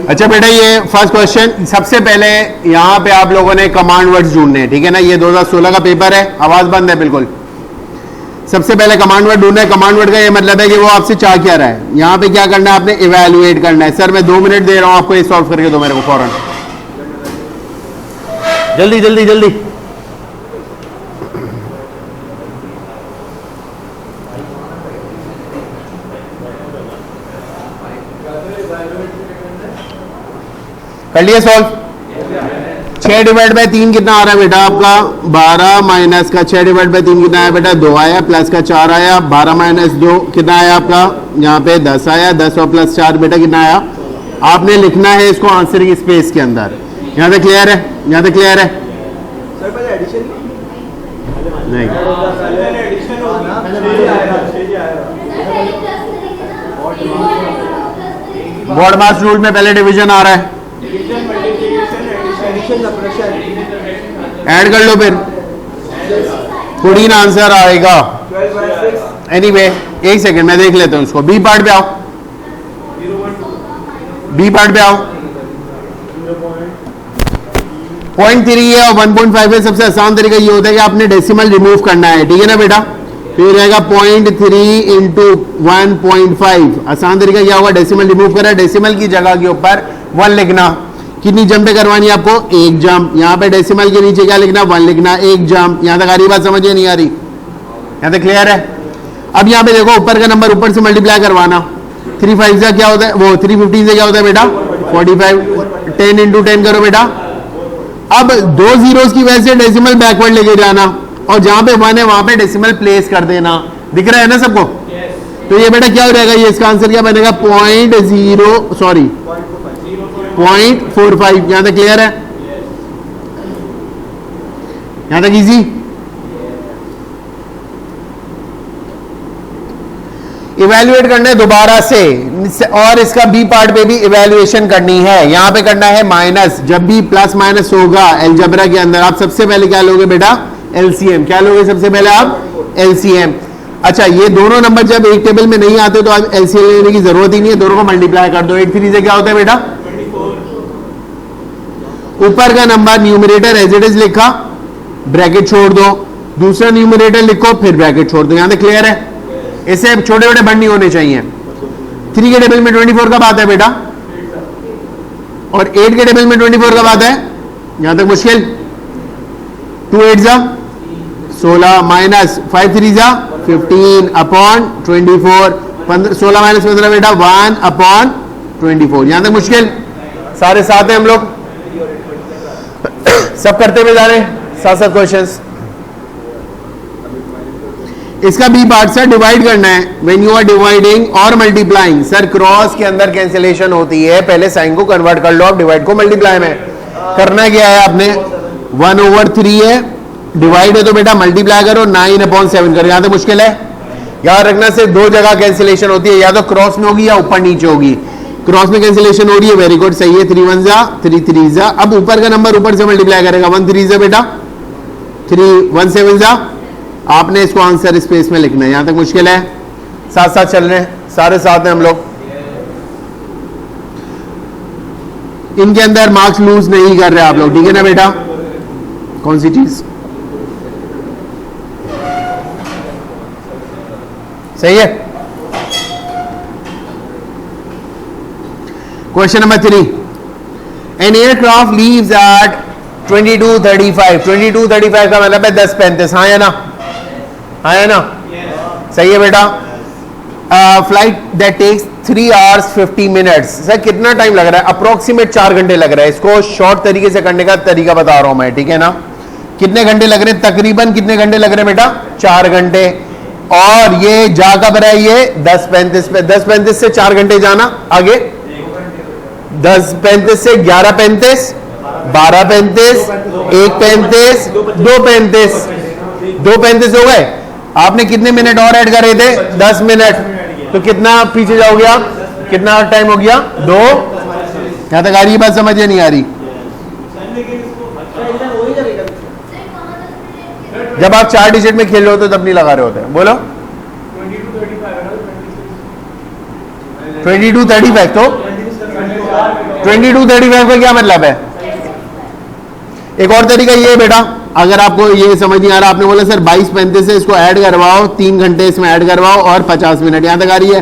अच्छा बेटा, ये फर्स्ट क्वेश्चन, सबसे पहले यहां पे आप लोगों ने कमांड वर्ड्स ढूंढने हैं, ठीक है ना। ये 2016 का पेपर है, आवाज बंद है बिल्कुल। सबसे पहले कमांड वर्ड ढूंढना है। कमांड वर्ड का ये मतलब है कि वो आपसे चाह क्या रहा है। यहां पे क्या करना है, आपने इवैल्यूएट करना है। सर मैं 2 मिनट दे रहा हूं आपको, ये सॉल्व करके दो मेरे को फौरन, जल्दी जल्दी जल्दी। कर लिए सॉल्व? 6 डिवाइड बाय 3 कितना आ रहा है बेटा आपका? 12 माइनस का 6 डिवाइड बाय 3 कितना आया बेटा? 2 आया, प्लस का 4 आया। 12 माइनस 2 कितना आया आपका? यहाँ पे 10 आया। 10 और प्लस 4 बेटा कितना आया? आपने लिखना है इसको आंसर की स्पेस के अंदर। यहाँ तक क्लियर है? यहाँ तक क्लियर है? नहीं, बॉड मास रूल में पहले डिवीजन आ रहा है, ऐड कर लो फिर 14 आंसर आएगा। एनीवे एक सेकंड मैं देख लेता हूं इसको। बी पार्ट पे आओ, बी पार्ट पे आओ। 0.3 है और 1.5 है। सबसे आसान तरीका ये होता है कि आपने डेसिमल रिमूव करना है, ठीक है ना बेटा। तो ये रहेगा 0.3 इंटू 1.5। आसान तरीका क्या होगा, डेसिमल रिमूव करा, डेसिमल की जगह के ऊपर 1 लिखना। कितनी जंपे करवानी है आपको? 1 जंप। यहाँ पे डेसिमल के नीचे क्या लिखना? 1 लिखना, 1 जंप। यहाँ तक आ रही बात, समझिए नहीं आ रही? यहाँ तक क्लियर है? अब यहाँ पे देखो ऊपर का नंबर ऊपर से मल्टीप्लाई करवाना। 3 5 से क्या होता है, वो 315 से क्या होता है बेटा? 45। 10 इंटू 10 करो बेटा। अब 2 जीरोस की वजह से डेसिमल बैकवर्ड लेके जाना, और जहां पे 1 है वहां पे डेसिमल प्लेस कर देना। दिख रहा है ना सबको? तो ये बेटा क्या हो जाएगा, ये इसका आंसर क्या बनेगा? 0.45। यहां तक क्लियर है? यहां तक इजी? इवैल्यूएट करना है दोबारा से, और इसका बी पार्ट पे भी इवैल्यूएशन करनी है। यहां पे करना है माइनस। जब भी प्लस माइनस होगा अलजेब्रा के अंदर, आप सबसे पहले क्या लोगे बेटा? एलसीएम। क्या लोगे सबसे पहले आप? एलसीएम। अच्छा, ये दोनों नंबर जब एक टेबल में नहीं आते तो आप एलसीएम लेने की जरूरत ही नहीं है, दोनों को मल्टीप्लाई कर दो। 8 3 से क्या होता है बेटा? 24। ऊपर का number numerator as it is लिखा, ब्रैकेट छोड़ दो, दूसरा न्यूमरेटर लिखो, फिर ब्रैकेट छोड़ दो। यहां तक क्लियर है? इससे छोटे छोटे बंद नहीं होने चाहिए। 3 के टेबल में 24 कब आता है बेटा? और 8 के टेबल में 24 कब आता है? यहां तक मुश्किल? 2 8 जा 16 माइनस 5 3 जा 15 अपॉन 24। 16 माइनस 15 बेटा 1 अपॉन 24। यहां तक मुश्किल? सारे साथ हैं हम लोग, सब करते हुए जा रहे हैं साथ साथ क्वेश्चंस। इसका बी पार्ट से डिवाइड करना है। व्हेन यू आर डिवाइडिंग और मल्टीप्लाइंग, सर क्रॉस के अंदर कैंसिलेशन होती है, पहले साइन को कन्वर्ट कर लो आप डिवाइड को मल्टीप्लाई में। करना क्या है आपने? 1/3 है, डिवाइड है तो बेटा मल्टीप्लाई करो, 9/7 करो। यहां तक मुश्किल है? याद रखना सिर्फ 2 जगह कैंसिलेशन होती है, या तो क्रॉस में होगी या ऊपर नीचे होगी। क्रॉस में कैंसिलेशन हो रही है, वेरी गुड, सही है। 3 1 जा 3 3 जा। अब ऊपर का नंबर ऊपर से मल्टीप्लाई करेगा, 1 3 जा बेटा 3 1 7 जा। आपने इसको आंसर स्पेस में लिखना है। यहां तक मुश्किल है? साथ साथ चल रहे हैं, सारे साथ हैं हम लोग। इनके अंदर मार्क्स लूज नहीं कर रहे आप लोग, ठीक है ना बेटा? कौन सी चीज सही है? Question number 3, an aircraft leaves eight 22:35। 22:35 का मतलब है 10:35। हाँ या ना? हाँ या ना? सही है बेटा। Flight that takes 3 hours 50 minutes। Sir कितना टाइम लग रहा है? अप्रोक्सीमेट 4 घंटे लग रहा है। इसको शॉर्ट तरीके से करने का तरीका बता रहा हूं मैं, ठीक है ना? कितने घंटे लग रहे हैं? तकरीबन कितने घंटे लग रहे हैं बेटा? 4 घंटे। और ये जा कब रहा है? ये 10:35 पे। 10:35 से 4 घंटे जाना, आगे 10:35 से 11:35, 12:35, 1:35, 2:35। 2:35 हो गए। आपने कितने मिनट और ऐड कर रहे थे? 10 मिनट। तो कितना पीछे जाओगे आप? कितना टाइम हो गया? 2। यहां तक आ रही बात? समझ नहीं आ रही? जब आप 4 डिजिट में खेल रहे होते तब नहीं लगा रहे होते। बोलो 2235 तो 2235 का क्या मतलब है? एक और तरीका ये है बेटा, अगर आपको ये समझ नहीं आ रहा, आपने बोला सर 22:35 से इसको ऐड करवाओ, 3 घंटे इसमें ऐड करवाओ और 50 मिनट, यहां तक आ रही है।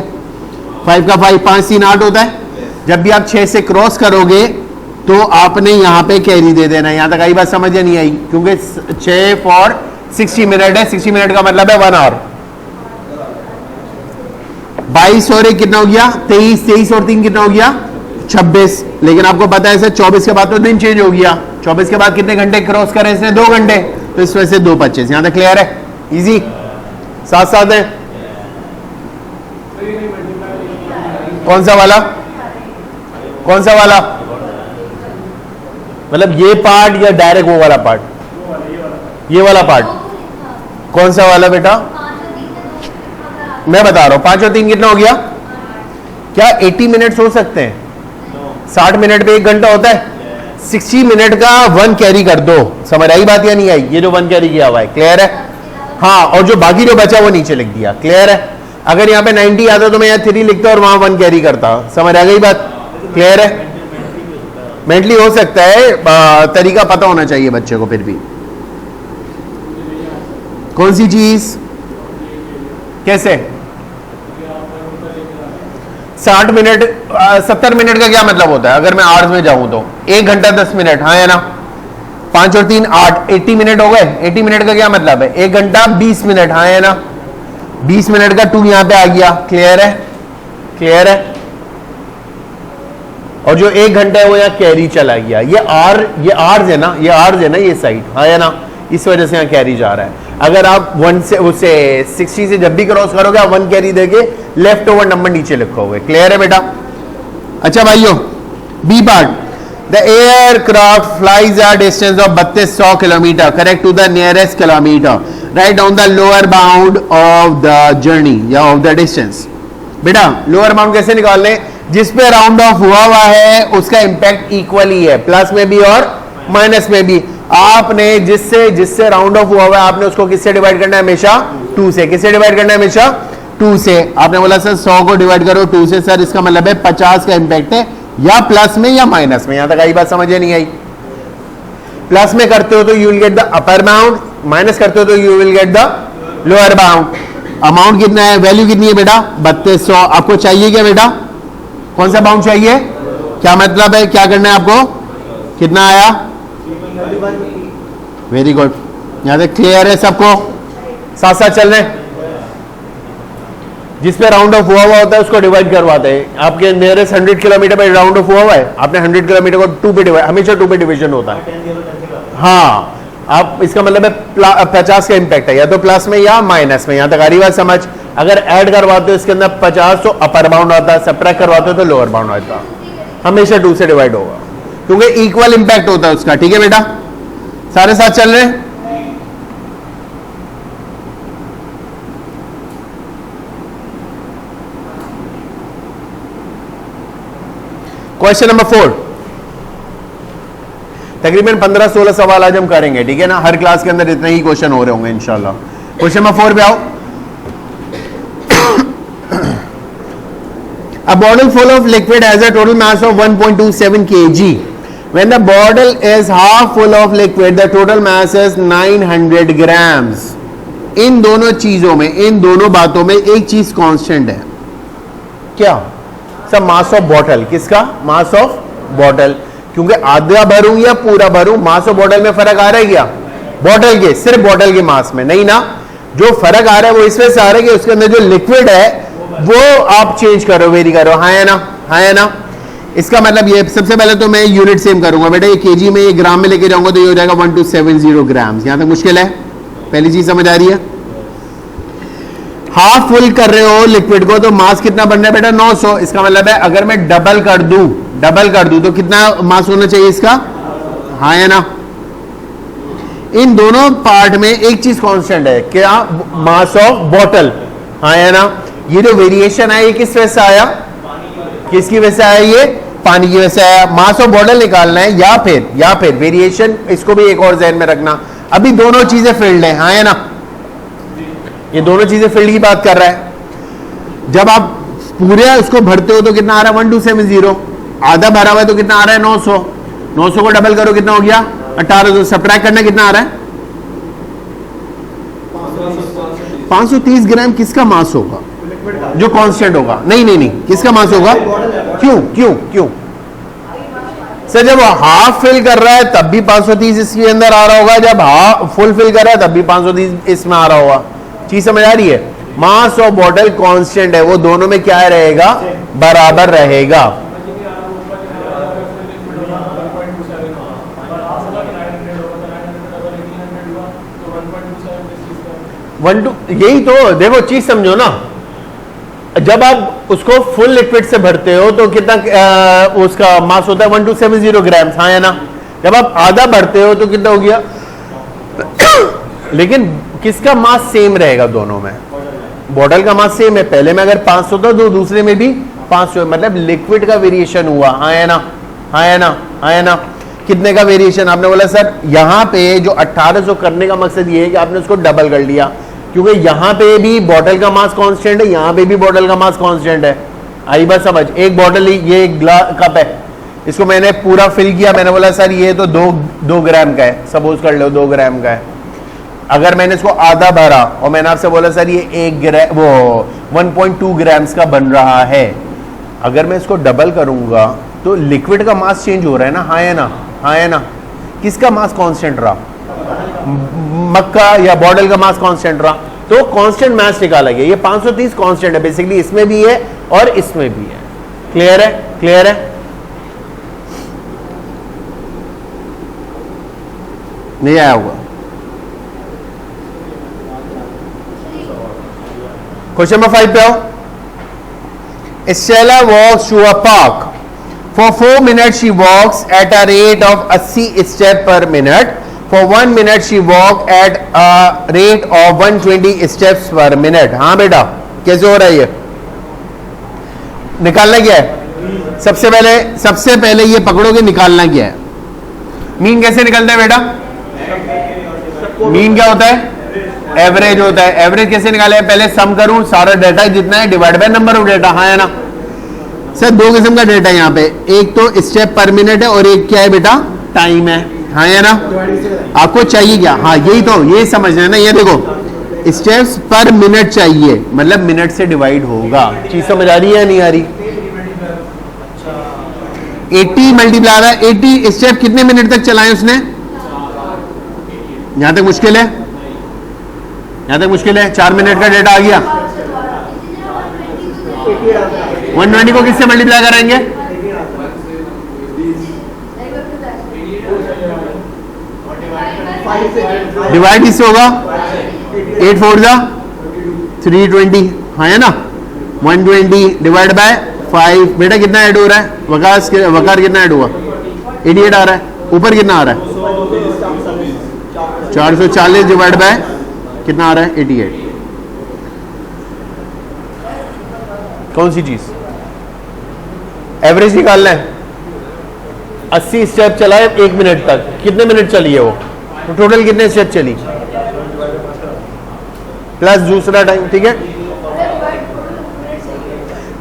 5 का 5 5 3 8 होता है। जब भी आप 6 से क्रॉस करोगे तो आपने यहां पे कैरी दे देना। यहां तक आई बात समझ नहीं आई? क्योंकि 6 फॉर 60 मिनट है, 60 मिनट का मतलब है 1 आवर। 22 और 1 कितना हो गया? 23, 23 और 3 कितना हो गया? 26। लेकिन आपको पता है सर 24 के बाद तो दिन चेंज हो गया। 24 के बाद कितने घंटे क्रॉस करें इसने? 2 घंटे, तो इस वजह से 2:25। यहां तक क्लियर है? इजी, साथ साथ है। कौन सा वाला? कौन सा वाला? मतलब ये पार्ट या डायरेक्ट वो वाला पार्ट? ये वाला पार्ट कौन सा वाला बेटा? मैं बता रहा हूं 5 और 3 कितना हो गया? क्या 80 मिनट हो सकते हैं? 60 मिनट पे 1 घंटा होता है। 60 मिनट का 1 कैरी कर दो। समझ आई बात या नहीं आई? ये जो 1 कैरी किया हुआ है, क्लियर है? हाँ, और जो बाकी जो बचा वो नीचे लिख दिया, क्लियर है? अगर यहाँ पे 90 आता तो मैं यहाँ 3 लिखता और वहां 1 कैरी करता। समझ आ गई बात? क्लियर है? मेंटली हो सकता है, तरीका पता होना चाहिए बच्चे को। फिर भी कौन सी चीज? कैसे? 60 मिनट 70 मिनट का क्या मतलब होता है? अगर मैं आवर्स में जाऊं तो 1 घंटा 10 मिनट, हाँ है ना? 5 और 3 8, 80 मिनट हो गए। 80 मिनट का क्या मतलब है? 1 घंटा 20 मिनट, हाँ है ना? 20 मिनट का 2 यहां पे आ गया, क्लियर है? क्लियर है? और जो 1 घंटा है वो यहाँ कैरी चला गया। ये आर्स है ना, ये आर्स है ना, ये साइड, हाँ है ना? इस वजह से यहाँ कैरी जा रहा है। अगर आप 1 से उसे 60 से जब भी क्रॉस करोगे आप 1 कैरी देके लेफ्ट ओवर नंबर नीचे लिखोगे, क्लियर है बेटा? अच्छा भाइयों, B part, the aircraft flies a distance of 3200 kilometre correct to the nearest kilometre, right down the lower bound of the journey या ऑफ द डिस्टेंस। बेटा लोअर बाउंड कैसे निकाल लें? जिस पे राउंड ऑफ हुआ है उसका इंपैक्ट इक्वली है, प्लस में भी और माइनस में भी। आपने जिससे राउंड ऑफ हुआ है आपने उसको किससे डिवाइड करना है? हमेशा 2 से। किससे डिवाइड करना है? हमेशा 2 से। आपने बोला सर 100 को डिवाइड करो 2 से, सर इसका मतलब है 50 का इंपैक्ट है, या प्लस में या माइनस में। यहां तक आई बात समझ नहीं आई? प्लस में करते हो तो you will get the upper bound, minus करते हो तो you will get the lower bound. Amount कितना है? वैल्यू कितनी है बेटा? 3200। आपको चाहिए क्या बेटा? कौन सा बाउंड चाहिए? क्या मतलब है? क्या करना है आपको? कितना आया? वेरी गुड, यहां तक क्लियर है सबको? साथ साथ चल रहे हैं। जिस पे राउंड ऑफ हुआ होता है उसको डिवाइड करवाते हैं। आपके नियरेस्ट 100 किलोमीटर पे राउंड ऑफ हुआ है, आपने 100 किलोमीटर को 2 पे डिवाइड, हमेशा 2 पे डिवीजन होता है। हाँ, आप इसका मतलब है 50 का इंपैक्ट है, या तो प्लस में या माइनस में। यहां तक आ रही बात समझ? अगर ऐड करवाते हो इसके अंदर 50 तो अपर बाउंड आता है, सब्ट्रैक्ट करवाते हो तो लोअर बाउंड आता है। हमेशा 2 से डिवाइड होगा क्योंकि इक्वल इंपैक्ट होता है उसका। ठीक है बेटा, सारे साथ चल रहे हैं? क्वेश्चन नंबर 4, तकरीबन 15-16 सवाल आज हम करेंगे, ठीक है ना? हर क्लास के अंदर इतने ही क्वेश्चन हो रहे होंगे इंशाल्लाह। क्वेश्चन नंबर 4 पे आओ। A bottle full of liquid has a total mass of 1.27 kg. When the bottle is half full of liquid, the total mass is 900 grams. इन दोनों चीजों में, इन दोनों बातों में एक चीज कांस्टेंट है, क्या? सब मास ऑफ बॉटल। किसका? Mass of bottle. क्योंकि आधा भरूं या पूरा भरूं, मास ऑफ बॉटल में फर्क आ रहा है क्या? बॉटल के, सिर्फ बॉटल के मास में नहीं ना। जो फर्क आ रहा है वो इस वजह से आ रहा है कि उसके अंदर जो लिक्विड है वो आप चेंज करो, वेरी करो, हाँ है ना? हाँ है ना? इसका मतलब ये, सबसे पहले तो मैं यूनिट सेम करूंगा बेटा। ये केजी में, ये ग्राम में लेके जाऊंगा तो ये हो जाएगा 1270 ग्राम। यहां तक मुश्किल है? पहली चीज समझ आ रही है? हाफ फुल कर रहे हो लिक्विड को तो मास कितना बनना है बेटा? 900। इसका मतलब है अगर मैं डबल कर दूं तो कितना मास होना चाहिए इसका? हाँ है ना? इन दोनों पार्ट में एक चीज कांस्टेंट है, क्या? मास ऑफ बॉटल, हाँ है ना? ये जो वेरिएशन है ये किस वजह से आया? किसकी वजह से आया? ये पानी की वजह से आया। मास ऑफ बॉटल निकालना है या फिर वेरिएशन, इसको भी एक और ध्यान में रखना। अभी दोनों चीजें फील्ड है, हाँ है ना? ये दोनों चीजें फील्ड की बात कर रहा है। जब आप पूरे उसको भरते हो तो कितना आ रहा है 1270, आधा भरा हुआ है तो कितना आ रहा है 900, 900 को डबल करो कितना हो गया 1800, सब्ट्रैक्ट करना कितना आ रहा है 530 ग्राम। किसका मास होगा जो कांस्टेंट होगा? नहीं नहीं नहीं, किसका मास होगा? क्यों क्यों क्यों सर? जब हाफ फिल कर रहा है तब भी 530 इसके अंदर आ रहा होगा, जब हाफ फुल फिल कर रहा है तब भी 530 इसमें आ रहा होगा। चीज समझ आ रही है? मास ऑफ बॉटल कांस्टेंट है, वो दोनों में क्या रहेगा? बराबर रहेगा। यही तो देखो, चीज समझो ना, जब आप उसको फुल लिक्विड से भरते हो तो कितना उसका मास होता है 1270 ग्राम, हाँ या ना? जब आप आधा भरते हो तो कितना हो गया? लेकिन किसका मास सेम रहेगा दोनों में? बॉटल का मास सेम है, पहले में अगर 500 था तो दूसरे में भी 500, मतलब लिक्विड का वेरिएशन हुआ, हाँ या ना? हाँ या ना? हाँ या ना? कितने का वेरिएशन? आपने बोला सर यहां पे जो 1800 करने का मकसद ये है कि आपने उसको डबल कर लिया, क्योंकि यहां पे भी बॉटल का मास कांस्टेंट है, यहां पे भी बॉटल का मास कांस्टेंट है। आई बात समझ? एक बॉटल, ये एक कप है, इसको मैंने पूरा फिल किया, मैंने बोला सर ये तो 2 ग्राम का है, सपोज कर लो 2 ग्राम का है। अगर मैंने इसको आधा भरा और मैंने आपसे बोला सर ये 1.2 ग्राम्स का बन रहा है, अगर मैं इसको डबल करूंगा तो लिक्विड का मास चेंज हो रहा है ना? हाँ या ना? हाँ या ना? किसका मास कांस्टेंट रहा? मक्का या बॉटल का मास कांस्टेंट रहा, तो कांस्टेंट मास निकाला गया। ये 530 कांस्टेंट है बेसिकली, इसमें भी है और इसमें भी है। क्लियर है? क्लियर है? नहीं आया होगा? क्वेश्चन नंबर 5 पे आओ। Stella walks to a park. For 4 minutes she walks at a rate of 80 steps per minute. For 1 minute she walks at a rate of 120 steps per minute. हाँ बेटा, कैसे हो रहा है ये? निकालना क्या है? सबसे पहले ये पकड़ोगे, निकालना क्या है? मीन कैसे निकलता है बेटा? मीन क्या होता है? एवरेज होता है। एवरेज कैसे निकाले? पहले सम करूं सारा डाटा जितना है divide by number of data, हाँ है ना? सर 2 किस्म का डाटा है यहाँ पे, एक तो स्टेप पर मिनट है और एक क्या है बेटा? टाइम है, हाँ है ना? आपको चाहिए क्या? हाँ यही तो, ये समझना है ना। ये देखो स्टेप्स पर मिनट चाहिए, मतलब मिनट से डिवाइड होगा। चीज समझ आ रही है या नहीं आ रही? 80 मल्टीप्लाई 80 स्टेप कितने मिनट तक चलाए उसने? यहां तक मुश्किल है? यहां तक मुश्किल है? 4 मिनट का डेटा आ गया। 120 को किससे मल्टीप्लाई करेंगे? डिवाइड किससे होगा? 8 4 जा 320, हाँ है ना? 120 डिवाइड बाय 5, बेटा कितना ऐड हो रहा है? वकार कितना ऐड हुआ? 88 आ रहा है। ऊपर कितना आ रहा है? 440 डिवाइड बाय कितना आ रहा है? 88। कौन सी चीज? एवरेज निकालना है। 80 स्टेप चला है 1 मिनट तक, कितने मिनट चली है वो? तो टोटल कितने स्टेप चली प्लस दूसरा टाइम, ठीक है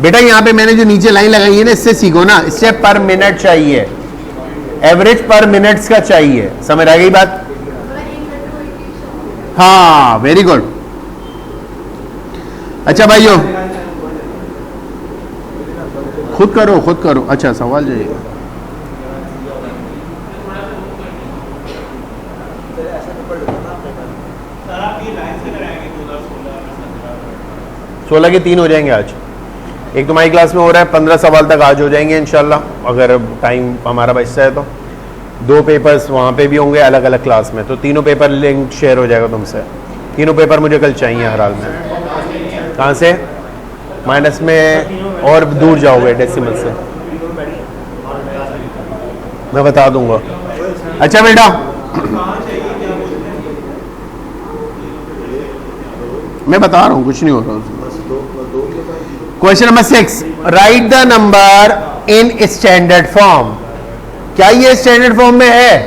बेटा? यहां पे मैंने जो नीचे लाइन लगाई है ना, इससे सीखो ना, स्टेप पर मिनट चाहिए, एवरेज पर मिनट्स का चाहिए। समझ आ गई बात? हाँ वेरी गुड। अच्छा भाइयों खुद करो। अच्छा सवाल जाइएगा। सोलह के 3 हो जाएंगे आज। एक तुम्हारी क्लास में हो रहा है, 15 सवाल तक आज हो जाएंगे इंशाल्लाह, अगर टाइम हमारा बचता है तो। 2 पेपर्स वहाँ पे भी होंगे अलग अलग क्लास में, तो तीनों पेपर लिंक शेयर हो जाएगा तुमसे। तीनों पेपर मुझे कल चाहिए हर हाल में। कहाँ से? माइनस में और दूर जाओगे डेसिमल से, मैं बता दूंगा। अच्छा बेटा मैं बता रहा हूँ, कुछ नहीं हो रहा। Question number 6, right the number in standard form. क्या ये स्टैंडर्ड फॉर्म में है?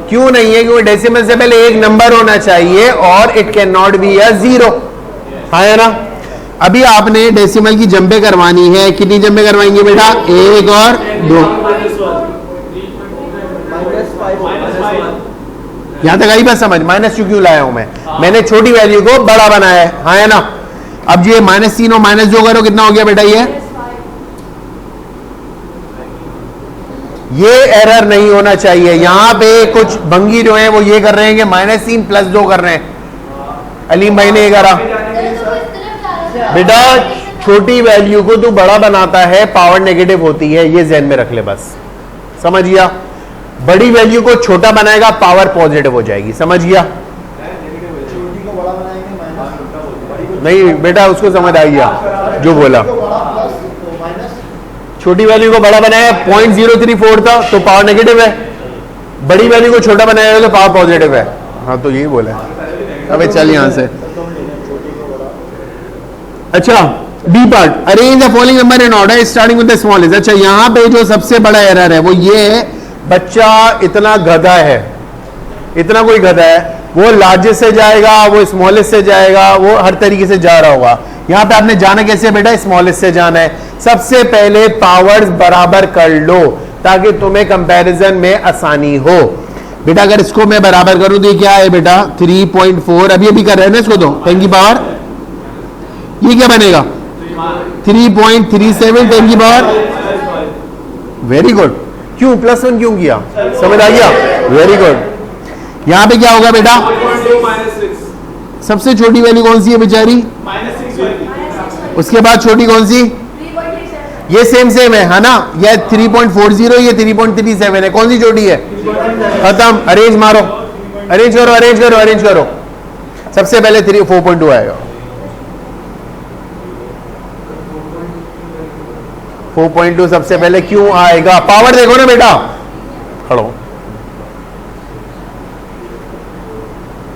क्यों नहीं है? क्योंकि डेसिमल से पहले एक नंबर होना चाहिए और it can not be a 0, हाँ है ना? अभी आपने डेसिमल की जंबे करवानी है, कितनी जंबे करवाएंगे बेटा? 1 और 2। यहां तक आई बात समझ? माइनस क्यों लाया हूं मैं? मैंने छोटी वैल्यू को बड़ा बनाया है, हाँ है ना? अब ये -3 और -2 करो, कितना हो गया बेटा? ये एरर नहीं होना चाहिए। यहां पे कुछ भंगी जो है वो ये कर रहे हैं कि -3 + 2 कर रहे हैं। अलीम भाई ने ये करा। बेटा छोटी वैल्यू को तू बड़ा बनाता है, पावर नेगेटिव होती है, ये ज़हन में रख ले बस, समझ गया? बड़ी वैल्यू को छोटा बनाएगा, पावर पॉजिटिव हो जाएगी, समझ गया? नहीं बेटा, उसको समझ आ गया जो बोला। छोटी वैल्यू को बड़ा बनाया 0.034 था तो पावर नेगेटिव है, बड़ी वैल्यू को छोटा बनाया तो पावर पॉजिटिव है। हाँ तो यही बोला है। अबे चल यहां से। अच्छा, D part, arrange the following number in order starting with the smallest. अच्छा, यहां पे जो सबसे बड़ा एरर है वो ये है, बच्चा इतना गधा है, इतना कोई गधा है, वो लार्जेस्ट से जाएगा, वो स्मॉलेस्ट से जाएगा, वो हर तरीके से जा रहा होगा। यहां पे आपने जाना कैसे बेटा? स्मॉलेस्ट से जाना है। सबसे पहले पावर्स बराबर कर लो ताकि तुम्हें कंपैरिजन में आसानी हो। बेटा अगर इसको मैं बराबर करूं तो ये क्या है बेटा? 3.4, अभी कर रहे हैं ना इसको, तो 10 की पावर, ये क्या बनेगा? 3.37 10 की पावर। Very good. क्यों +1 क्यों किया? समझ आ गया? Very good. यहां पे क्या होगा बेटा? सबसे छोटी वैल्यू कौन सी है बेचारी? उसके बाद छोटी कौन सी? ये सेम है ना? ये 3.40, ये 3.37 है, कौन सी छोटी है? खत्म। अरेंज मारो, अरेंज करो, अरेंज करो, अरेंज करो। सबसे पहले 4.2 आएगा। 4.2 सबसे पहले क्यों आएगा? पावर देखो ना बेटा, खड़ो।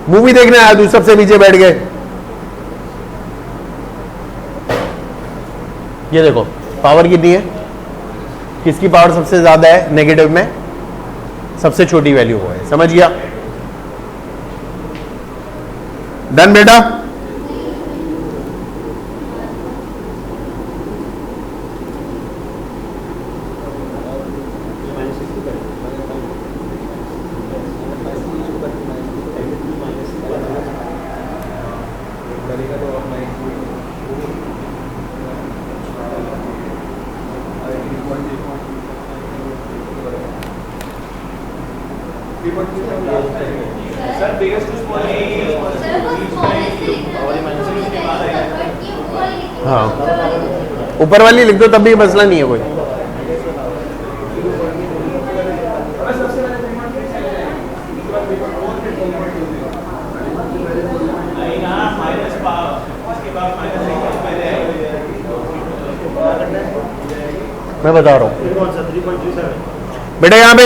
मूवी देखने आया तू, सबसे पीछे बैठ गए। ये देखो पावर कितनी है, किसकी पावर सबसे ज्यादा है नेगेटिव में? सबसे छोटी वैल्यू वो है, समझ गया? डन बेटा? हाँ, ऊपर वाली लिख दो तब भी मसला नहीं है कोई। मैं बता रहा हूं बेटा, यहां पे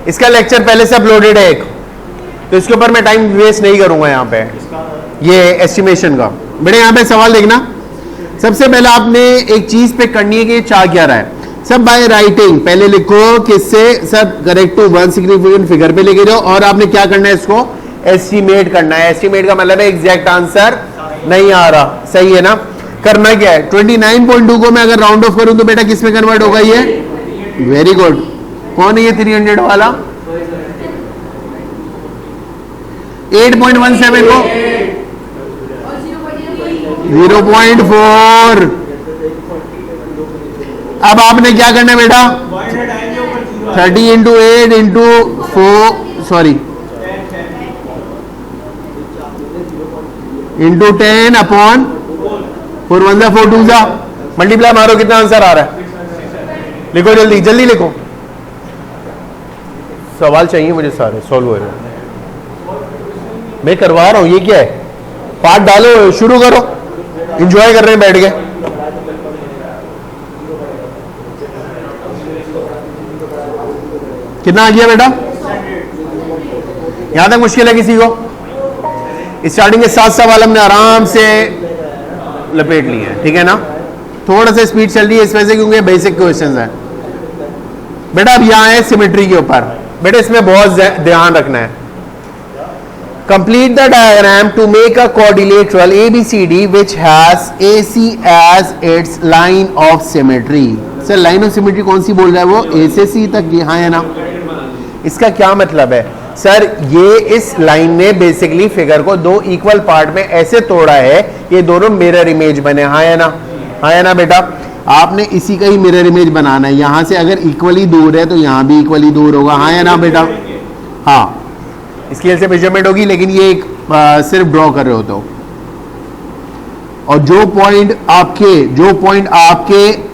इसका लेक्चर पहले से अपलोडेड है एक, तो इसके ऊपर मैं टाइम वेस्ट नहीं करूंगा। यहां पे ये एस्टिमेशन का बेटा, यहां पे सवाल देखना। सबसे पहले आपने एक चीज पे करनी है कि ये चाह क्या रहा है। सब बाय राइटिंग पहले लिखो, किससे? सब correct to one significant figure पे लेके जाओ, और आपने क्या करना है? इसको एस्टिमेट करना है। एस्टिमेट का मतलब है एग्जैक्ट आंसर नहीं आ रहा, सही है ना? करना क्या है? 29.2 को मैं अगर राउंड ऑफ करूं तो बेटा किस में कन्वर्ट होगा ये? Very good. कौन है ये 300 वाला? 8.17 को 0.4। अब आपने क्या करना है बेटा? 30 × 8 × 4 सॉरी × 10 अपॉन 4 1 4 2 जा मल्टीप्लाई मारो, कितना आंसर आ रहा है? लिखो जल्दी जल्दी लिखो। सवाल चाहिए मुझे सारे सॉल्व हो रहे, मैं करवा रहा हूं। ये क्या है? पार्ट डालो, शुरू करो, एंजॉय कर रहे हैं बैठ के। कितना आ गया बेटा? यहां तक मुश्किल है किसी को? स्टार्टिंग के 7 सवाल हमने आराम से लपेट लिए हैं, ठीक है ना? थोड़ा सा स्पीड चल रही है इस वजह से क्योंकि बेसिक क्वेश्चंस हैं बेटा। अब यहां है सिमेट्री के ऊपर। बेटा इसमें बहुत ध्यान रखना है। Complete the diagram to make a quadrilateral ABCD which has AC as its line of symmetry. Sir line of symmetry कौन सी बोल रहा है वो? A से C तक की, हाँ है ना? इसका क्या मतलब है सर? ये इस लाइन ने बेसिकली फिगर को दो इक्वल पार्ट में ऐसे तोड़ा है, ये दोनों मिरर इमेज बने, हाँ है ना? हाँ है ना बेटा? आपने इसी का ही मिरर इमेज बनाना है। यहां से अगर इक्वली दूर है तो यहां भी इक्वली दूर होगा, हाँ है ना बेटा? हाँ, स्केल से मेजरमेंट होगी, लेकिन ये एक सिर्फ ड्रॉ कर रहे हो तो। और जो पॉइंट आपके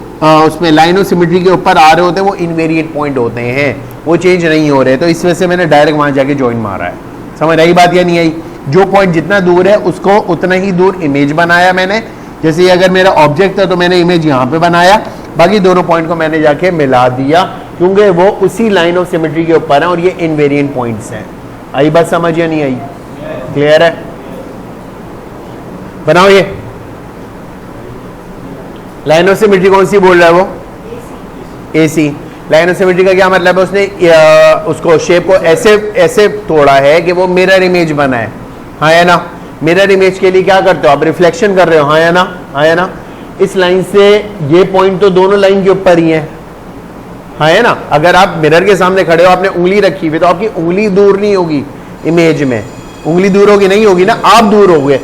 उसमें लाइन ऑफ सिमेट्री के ऊपर आ रहे होते हैं वो इनवेरिएंट पॉइंट होते हैं, वो चेंज नहीं हो रहे। तो इस वजह से मैंने डायरेक्ट वहां जाके जॉइन मारा है। समझ आई बात या नहीं आई? जो पॉइंट जितना दूर है उसको उतना ही दूर इमेज बनाया मैंने। जैसे ये अगर मेरा ऑब्जेक्ट था तो मैंने इमेज यहाँ पे बनाया, बाकी दोनों पॉइंट को मैंने जाके मिला दिया, क्योंकि वो उसी लाइन ऑफ सिमेट्री के ऊपर है और ये इनवेरिएंट पॉइंट्स हैं। आई बात समझ या नहीं आई? क्लियर है? बनाओ ये लाइन ऑफ सिमेट्री कौन सी बोल रहा है वो? AC। लाइन ऑफ सिमेट्री का क्या मतलब है? उसने उसको शेप को ऐसे ऐसे तोड़ा है कि वो मिरर इमेज बना है, हाँ है ना? मिरर इमेज के लिए क्या करते हो आप? रिफ्लेक्शन कर रहे हो, हाँ है ना? हाँ है ना? इस लाइन से ये पॉइंट तो दोनों लाइन के ऊपर ही है, हाँ है ना? अगर आप मिरर के सामने खड़े हो, आपने उंगली रखी हुई, तो आपकी उंगली दूर नहीं होगी इमेज में। उंगली दूर होगी नहीं होगी ना, आप दूर हो गए,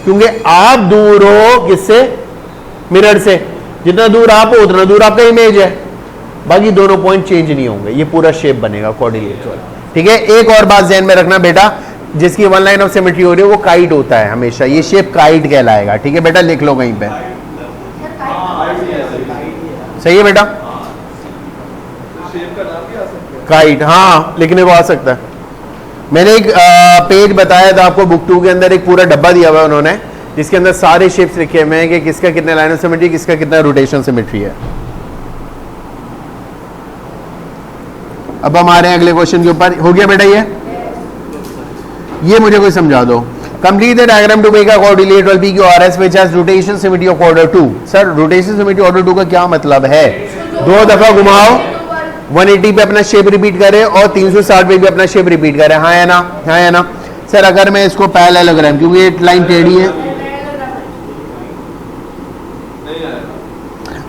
क्योंकि आप दूर हो किससे? मिरर से। जितना दूर आप हो उतना दूर आपका इमेज है, बाकी दोनों पॉइंट चेंज नहीं होंगे, ये पूरा शेप बनेगा कोऑर्डिनेटर। ठीक है? एक और बात ध्यान में रखना बेटा, जिसकी वन लाइन ऑफ सिमेट्री हो रही है वो काइट होता है हमेशा, ये शेप काइट कहलाएगा। ठीक है बेटा? लिख लो कहीं पे, सही है बेटा? काइट, हाँ लिखने को आ सकता है। मैंने एक पेज बताया था आपको बुक 2 के अंदर, एक पूरा डब्बा दिया हुआ है उन्होंने, जिसके अंदर सारे शेप्स लिखे हुए हैं कि किसका कितना लाइन ऑफ सिमेट्री, किसका कितना रोटेशन सिमेट्री है। अब हम आ रहे हैं अगले क्वेश्चन के ऊपर। हो गया बेटा? ये मुझे कोई समझा दो। Complete the diagram to make a coordinator PQRS which has rotation symmetry of order 2। Sir rotation symmetry order 2 का क्या मतलब है? दो दफा घुमाओ, 180 पे अपना शेप रिपीट करे और 360 पे भी अपना शेप रिपीट करे, हाँ है ना? हाँ है ना? सर अगर मैं इसको पैरेललोग्राम, क्योंकि ये लाइन टेढ़ी है,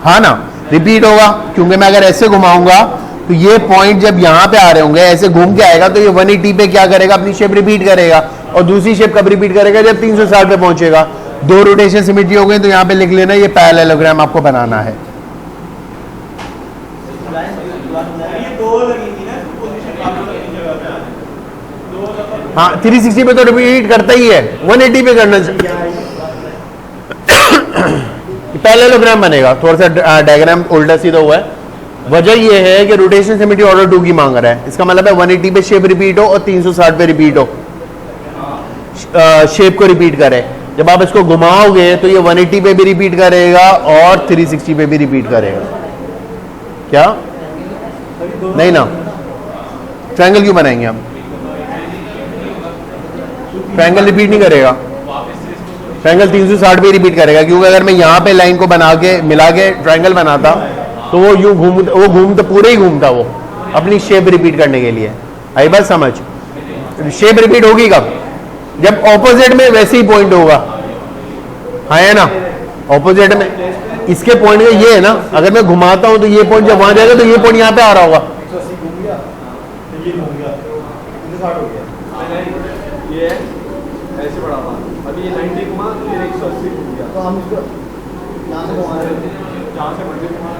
हाँ ना, रिपीट होगा, क्योंकि मैं अगर ऐसे घुमाऊंगा तो ये पॉइंट जब यहां पे आ रहे होंगे ऐसे घूम के आएगा, तो ये 180 पे क्या करेगा? अपनी शेप रिपीट करेगा। और दूसरी शेप कब रिपीट करेगा? जब 360 पे पहुंचेगा। दो रोटेशन सिमेट्री हो गए, तो यहां पे लिख लेना ये पैरेललोग्राम आपको बनाना है। हाँ 360 पे तो रिपीट करता ही है, 180 पे करना चाहिए, पैरेललोग्राम बनेगा। थोड़ा सा डायग्राम उल्टा सीधा हुआ है। वजह यह है कि रोटेशन सिमेट्री ऑर्डर 2 की मांग रहा है, इसका मतलब है 180 पे शेप रिपीट हो और 360 पे रिपीट हो, शेप को रिपीट करे। जब आप इसको घुमाओगे तो ये 180 पे भी रिपीट करेगा और 360 पे भी रिपीट करेगा। क्या नहीं ना? ट्रायंगल क्यों बनाएंगे हम? ट्रायंगल रिपीट नहीं करेगा, ट्रायंगल 360 पे रिपीट करेगा, क्योंकि अगर मैं यहाँ पे लाइन को बना के मिला के ट्रायंगल बनाता तो वो यूं घूमता पूरे ही घूमता, वो अपनी शेप रिपीट करने के लिए। आई बात समझ? शेप रिपीट होगी कब? जब ऑपोजिट में वैसे ही पॉइंट होगा, हाँ है ना? ऑपोजिट में इसके पॉइंट का ये है ना, अगर मैं घुमाता हूं तो ये पॉइंट जब वहां जाएगा तो ये पॉइंट यहाँ पे आ रहा होगा।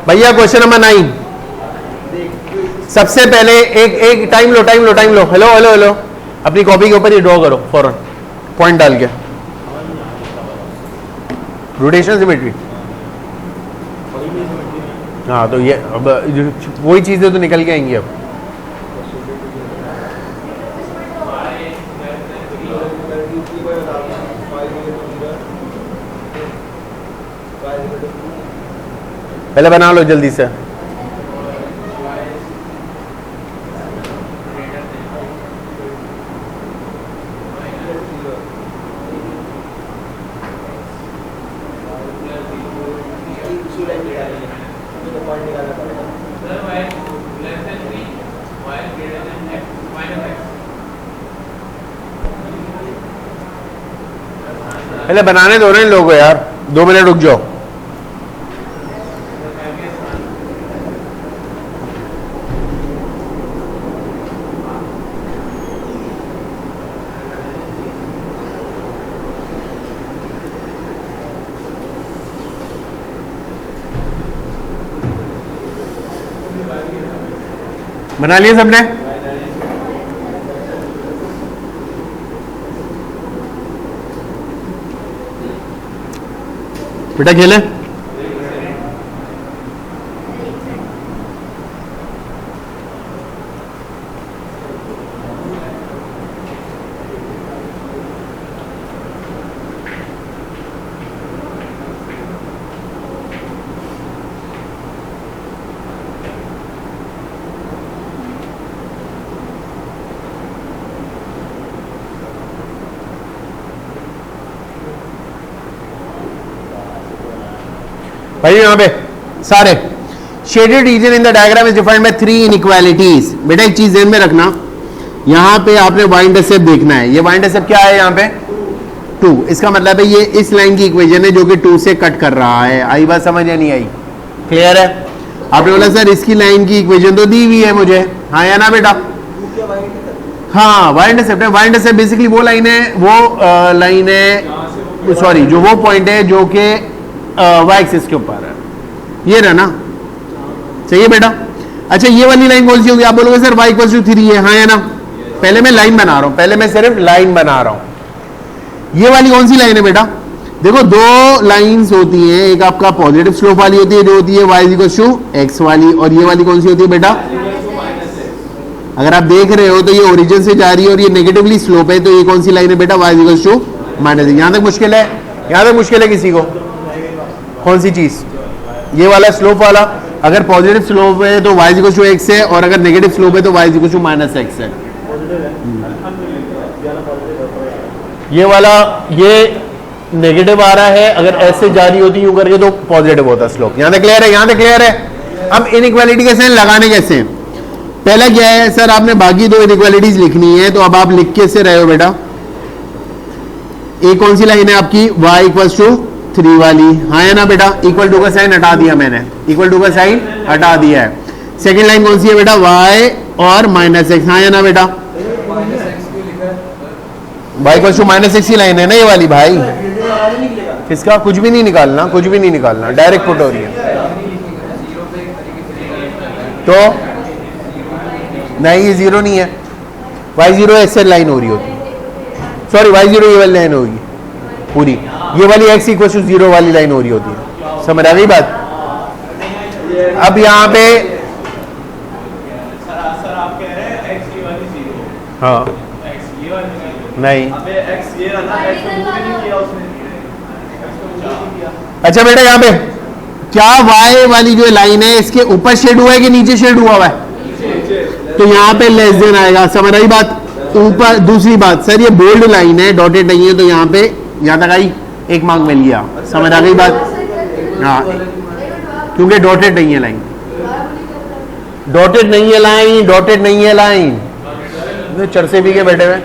भैया क्वेश्चन नंबर 9, सबसे पहले एक टाइम लो। हेलो, अपनी कॉपी के ऊपर ये ड्रॉ करो फौरन, पॉइंट डाल के, रोटेशन सिमेट्री। हाँ तो ये अब वही चीजें तो निकल के आएंगी अब। पहले बना लो जल्दी से। पहले बनाने दो ना इन लोगों को यार, 2 मिनट रुक जाओ। बना लिए सबने? बेटा खेले? भाई यहां पे सारे shaded region in the diagram is defined by 3 inequalities. बेटा एक चीज ध्यान में रखना, यहां पे आपने y इंटरसेप्ट देखना है। ये y इंटरसेप्ट क्या है यहां पे? 2। इसका मतलब है ये इस लाइन की इक्वेशन है जो कि 2 से कट कर रहा है। आई बात समझ या नहीं आई? क्लियर है? आपने बोला सर इसकी लाइन की इक्वेशन तो दी हुई है मुझे, हाँ या ना बेटा? हाँ y इंटरसेप्ट है। y इंटरसेप्ट बेसिकली वो लाइन है, वो लाइन है, सॉरी जो वो पॉइंट है जो कि y एक्सिस के ऊपर है, ये रहा ना? सही है बेटा? अच्छा ये वाली लाइन कौन सी होगी? आप बोलोगे सर y = 3 है, हाँ या ना? पहले मैं लाइन बना रहा हूं, पहले मैं सिर्फ लाइन बना रहा हूं। ये वाली कौन सी लाइन है बेटा? देखो 2 लाइंस होती हैं, एक आपका पॉजिटिव स्लोप वाली होती है जो होती है y = x वाली, और ये वाली कौन सी होती है बेटा? अगर आप देख रहे हो तो ये ओरिजिन से जा रही है और ये नेगेटिवली स्लोप है, तो ये कौन सी लाइन है बेटा? y = -x। यहां तक मुश्किल है? यहां तक मुश्किल है किसी को? कौन सी चीज? ये वाला स्लोप वाला। अगर पॉजिटिव स्लोप है तो y = x है, और अगर नेगेटिव स्लोप है तो y = -x है। ये वाला ये नेगेटिव आ रहा है, अगर s से जारी होती यूं करके तो पॉजिटिव होता स्लोप। यहां तक क्लियर है? यहां तक क्लियर है? अब इनइक्वालिटी कैसे लगाने कैसे हैं? पहला क्या है सर, आपने बाकी 2 इनइक्वालिटीज लिखनी है, तो अब आप लिख के से रहे हो बेटा। एक कौन सी लाइन है आपकी? y = 3 वाली, हाँ है ना बेटा? इक्वल टू का साइन हटा दिया मैंने, इक्वल टू का साइन हटा दिया है। सेकंड लाइन कौन सी है बेटा? y और -x, हाँ है ना बेटा? y = -x की लाइन है ना ये वाली भाई? इसका कुछ भी नहीं निकालना, कुछ भी नहीं निकालना, डायरेक्ट पुट हो रही है। तो नहीं ये 0 नहीं है, y0 ऐसे लाइन हो रही होती, सॉरी y0 ये वाली लाइन होगी पूरी, ये वाली x = 0 वाली लाइन हो रही होती है। समझ आ गई बात? अब यहाँ पे सर आप कह रहे हैं x ये वाली 0, हाँ x ये वाली नहीं, अबे x ये ना x को मूव नहीं किया उसने, अच्छा बेटा यहाँ पे क्या y वाली जो लाइन है इसके ऊपर शेड हुआ है कि नीचे शेड हुआ है? तो यहाँ पे लेस देन आएगा। समझ आई बात? ऊपर। दूसरी बात सर ये बोल्ड लाइन है, डॉटेड नहीं है, तो यहाँ पे यहाँ तक आई, 1 मार्क मिल गया। समझ आ गई बात? हाँ, क्योंकि डॉटेड नहीं है लाइन, डॉटेड नहीं है लाइन, डॉटेड नहीं है लाइन। चरसे भी के बैठे हुए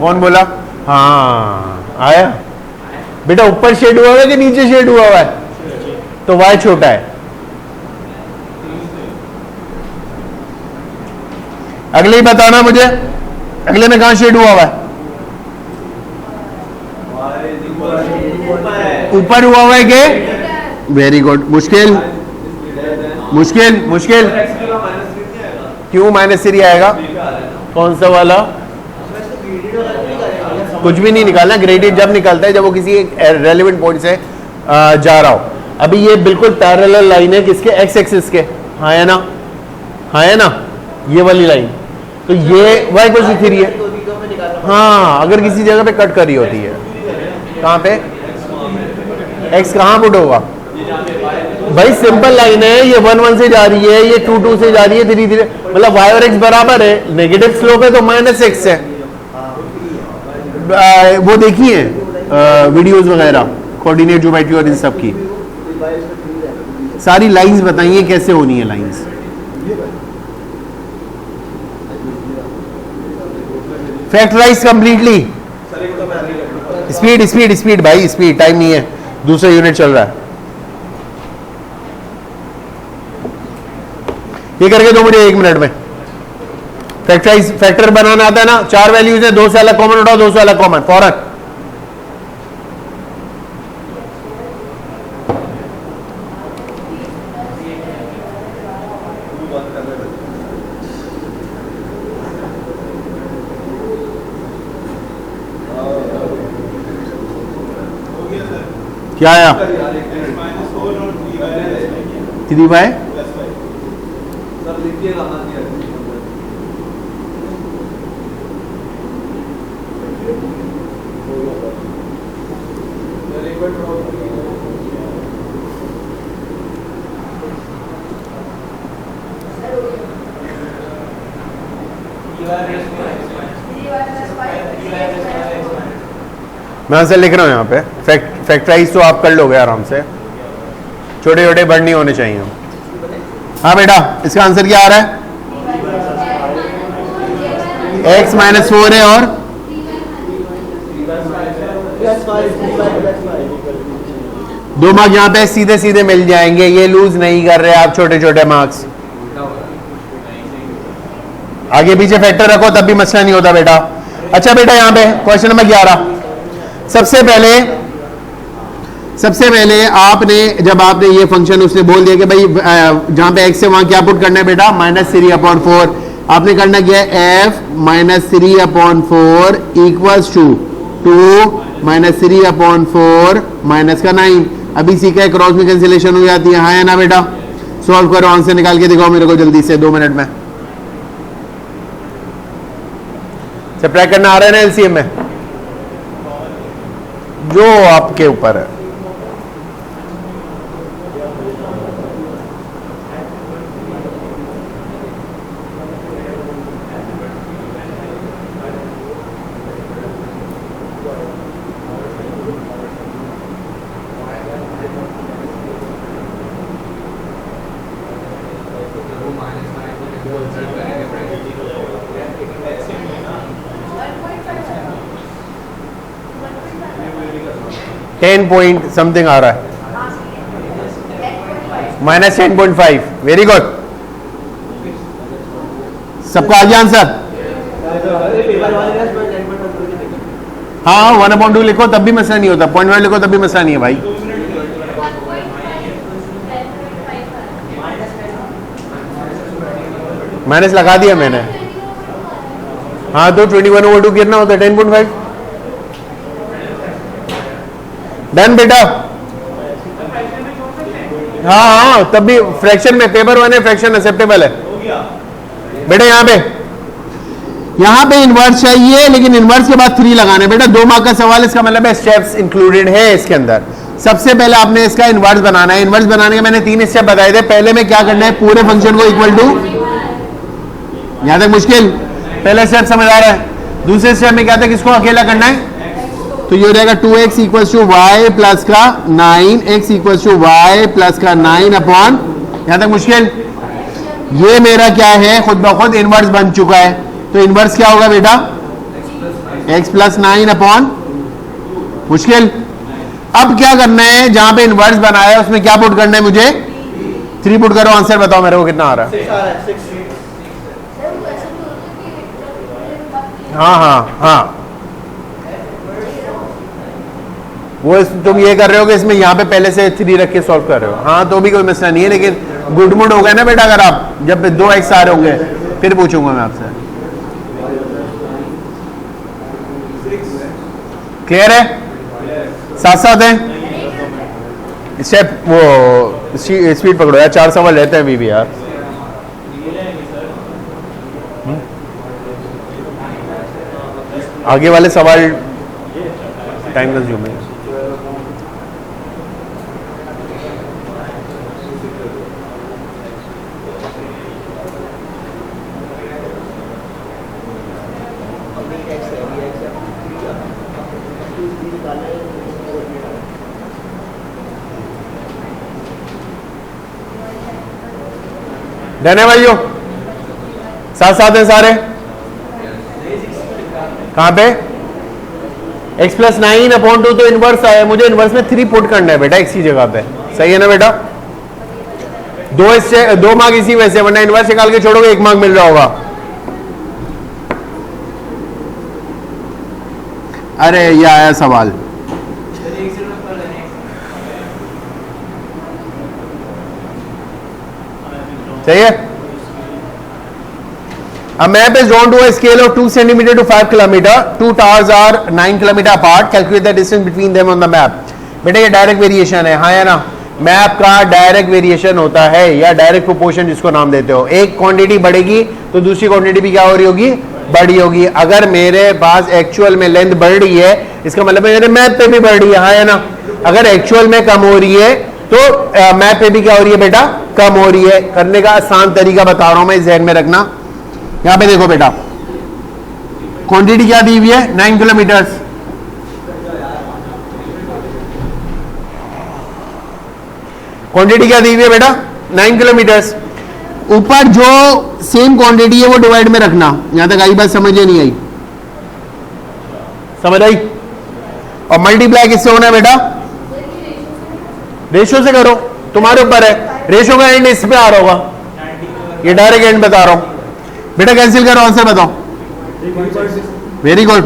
कौन बोला? हाँ आया बेटा। ऊपर शेड हुआ है कि नीचे शेड हुआ है? तो y छोटा है। अगले ही बताना मुझे, अगले में कहां शेड हुआ है? ऊपर हुआ है कि? Very good. मुश्किल मुश्किल मुश्किल क्यों -3 आएगा? कौन सा वाला? कुछ भी नहीं निकालना, ग्रेडेड जब निकलता है जब वो किसी एक रेलेवेंट पॉइंट से जा रहा हो। अभी ये बिल्कुल पैरेलल लाइन है किसके? x एक्सिस के, हाँ है ना? हाँ है ना? ये वाली लाइन, तो ये y = 3 है। हाँ अगर किसी जगह पे कट करी होती है, कहाँ पे? x कहाँ पुट होगा भाई? सिंपल लाइन है, ये 1 1 से जा रही है, ये 2 2 से जा रही है, धीरे धीरे, मतलब y और x बराबर है। नेगेटिव स्लोप है तो -x है। वो देखिए वीडियोस वगैरह, कोऑर्डिनेट ज्योमेट्री और इन सब की सारी लाइंस बताइए कैसे होनी है lines. Factorise completely. Speed speed speed भाई, स्पीड, टाइम नहीं है, दूसरा यूनिट चल रहा है। ये करके दो मुझे 1 मिनट में। फैक्टराइज फैक्टर बनाना आता है ना, 4 वैल्यूज है, 2 से अलग कॉमन उठाओ, 2 से अलग कॉमन फौरन। क्या आया? 3y मैं आंसर लिख रहा हूं यहाँ पे। फैक्टराइज तो आप कर लोगे आराम से, छोटे छोटे वर्ड नहीं होने चाहिए। हाँ बेटा, इसका आंसर क्या आ रहा है? x माइनस 4 है और दो मार्क्स यहाँ पे सीधे सीधे मिल जाएंगे, ये लूज नहीं कर रहे आप छोटे छोटे मार्क्स। आगे पीछे फैक्टर रखो तब भी मसला नहीं होता बेटा। अच्छा बेटा, यहाँ पे क्वेश्चन नंबर 11। सबसे पहले आपने, जब आपने ये फंक्शन उसने बोल दिया कि भाई जहां पे x है वहां क्या पुट करना है बेटा? -3/4। आपने करना क्या है? f -3/4 इक्वल्स टू 2 -3/4 माइनस का 9। अभी सीखा है, क्रॉस में कैंसिलेशन हो जाती है, हाँ है ना बेटा? सॉल्व करो, आंसर निकाल के दिखाओ मेरे को जल्दी से 2 मिनट में। सब्ट्रैक्ट करना आ रहा है ना एलसीएम में? जो आपके ऊपर है। .10 समथिंग आ रहा है, -10.5। वेरी गुड, सबका आ गया आंसर? हाँ, 1/2 लिखो तब भी मसला नहीं होता, 0.1 लिखो तब भी मसला नहीं है भाई। माइनस लगा दिया मैंने। हाँ तो 21/2 कितना होता है? 10.5। डन बेटा। हाँ हाँ, तब भी फ्रैक्शन में, पेपर 1 है, फ्रैक्शन एक्सेप्टेबल है बेटा। यहाँ पे इनवर्स चाहिए, लेकिन इनवर्स के बाद 3 लगाना है बेटा। 2 मार्क का सवाल, इसका मतलब है स्टेप्स इंक्लूडेड है इसके अंदर। सबसे पहले आपने इसका इनवर्स बनाना है। इनवर्स बनाने के मैंने 3 स्टेप बताए थे। पहले में क्या करना है? पूरे फंक्शन को इक्वल टू, यहां तक मुश्किल, पहला स्टेप समझ आ रहा है। दूसरे स्टेप में क्या था? किसको अकेला करना है? तो ये हो जाएगा 2x equals to Y plus का 9, x equals to Y plus का 9 अपॉन, यहां तक मुश्किल। ये मेरा क्या है? खुद ब खुद इनवर्स बन चुका है। तो इनवर्स क्या होगा बेटा? x प्लस 9 अपॉन, मुश्किल। अब क्या करना है? जहां पे इनवर्स बनाया है उसमें क्या पुट करना है मुझे? 3 पुट करो। आंसर बताओ मेरे को कितना आ रहा है? हाँ हाँ हाँ, वो तुम ये कर रहे हो कि इसमें यहाँ पे पहले से 3 रख के सॉल्व कर रहे हो। हाँ तो भी कोई मसला नहीं है, लेकिन गुडमुड हो गया ना बेटा। अगर आप जब 2x आ रहे होंगे फिर पूछूंगा मैं आपसे। क्लियर है? साथ साथ है स्टेप। वो स्पीड पकड़ो यार, 4 सवाल रहते हैं अभी भी यार। आगे वाले सवाल टाइम कंज्यूम है। डन है भाइयों? साथ साथ हैं सारे? कहां पे? x प्लस 9/2 तो इनवर्स आया, मुझे इनवर्स में 3 पुट करना है बेटा x की जगह पे, सही है ना बेटा? 2 मार्क इसी वजह से, वरना इनवर्स निकाल के छोड़ोगे 1 मार्क मिल रहा होगा। अरे ये आया सवाल, सही है। A map is drawn to a scale of 2 centimeter to 5 kilometer. Two towers are 9 kilometer apart. Calculate the distance between them on the map. बेटा ये डायरेक्ट वेरिएशन है, हाँ या ना? मैप का डायरेक्ट वेरिएशन होता है या डायरेक्ट प्रोपोर्शन जिसको नाम देते हो। एक क्वांटिटी बढ़ेगी तो दूसरी क्वांटिटी भी क्या हो रही होगी? बढ़ी होगी। अगर मेरे पास एक्चुअल में लेंथ बढ़ रही है, इसका मतलब मेरे मैप पे भी बढ़ रही है, हाँ या ना? अगर एक्चुअल में कम हो रही है तो मैप पे भी क्या हो रही है बेटा? कम हो रही है। करने का आसान तरीका बता रहा हूं मैं, ध्यान में रखना। यहां पे देखो बेटा, क्वांटिटी क्या दी हुई है? 9 किलोमीटर। क्वांटिटी क्या दी हुई है बेटा? 9 किलोमीटर। ऊपर जो सेम क्वांटिटी है वो डिवाइड में रखना। यहां तक आई बात? समझ नहीं आई? समझ आई? और मल्टीप्लाई किससे होना है बेटा? रेशो से करो, तुम्हारे ऊपर है। रेशो का एंड इस पे आ रहा होगा, ये डायरेक्ट एंड बता रहा हूं बेटा। कैंसिल करो, आंसर बताओ। Very good.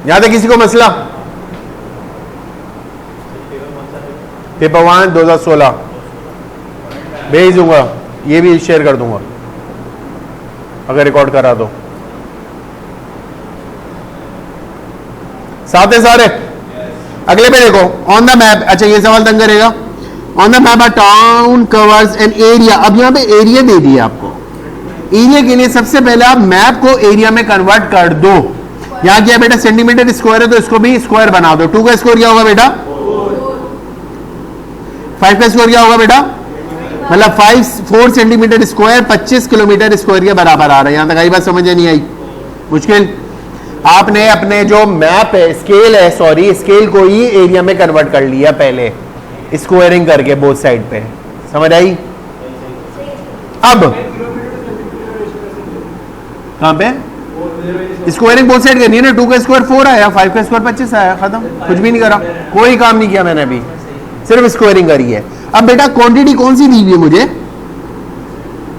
यहां तक किसी को मसला? पेपर 1 2016 भेज दूंगा, ये भी शेयर कर दूंगा अगर रिकॉर्ड करा दो। साथ है सारे? अगले पे देखो, ऑन द मैप। अच्छा ये सवाल तंग करेगा। On the map a town covers an area. अब यहां पे एरिया दे दिया आपको। एरिया के लिए सबसे पहले आप मैप को एरिया में कन्वर्ट कर दो। यहां क्या बेटा? सेंटीमीटर स्क्वायर है तो इसको भी स्क्वायर बना दो। 2 का स्क्वायर क्या होगा बेटा? 5 का स्क्वायर क्या होगा बेटा? मतलब 4 सेंटीमीटर स्क्वायर 25 किलोमीटर स्क्वायर के बराबर आ रहा है। यहां तक आई बात? समझ नहीं आई? मुश्किल? आपने अपने जो मैप है, स्केल है, सॉरी स्केल को ही एरिया में कन्वर्ट कर लिया पहले, स्क्वायरिंग करके बोथ साइड पे। समझ आई? अब कहां पे स्क्वायरिंग बोथ साइड करनी है ना। 2 का स्क्वायर 4 आया, 5 का स्क्वायर 25 आया, खत्म। कुछ भी नहीं करा, कोई काम नहीं किया मैंने, अभी सिर्फ स्क्वायरिंग करी है। अब बेटा क्वांटिटी कौन सी दी हुई है मुझे?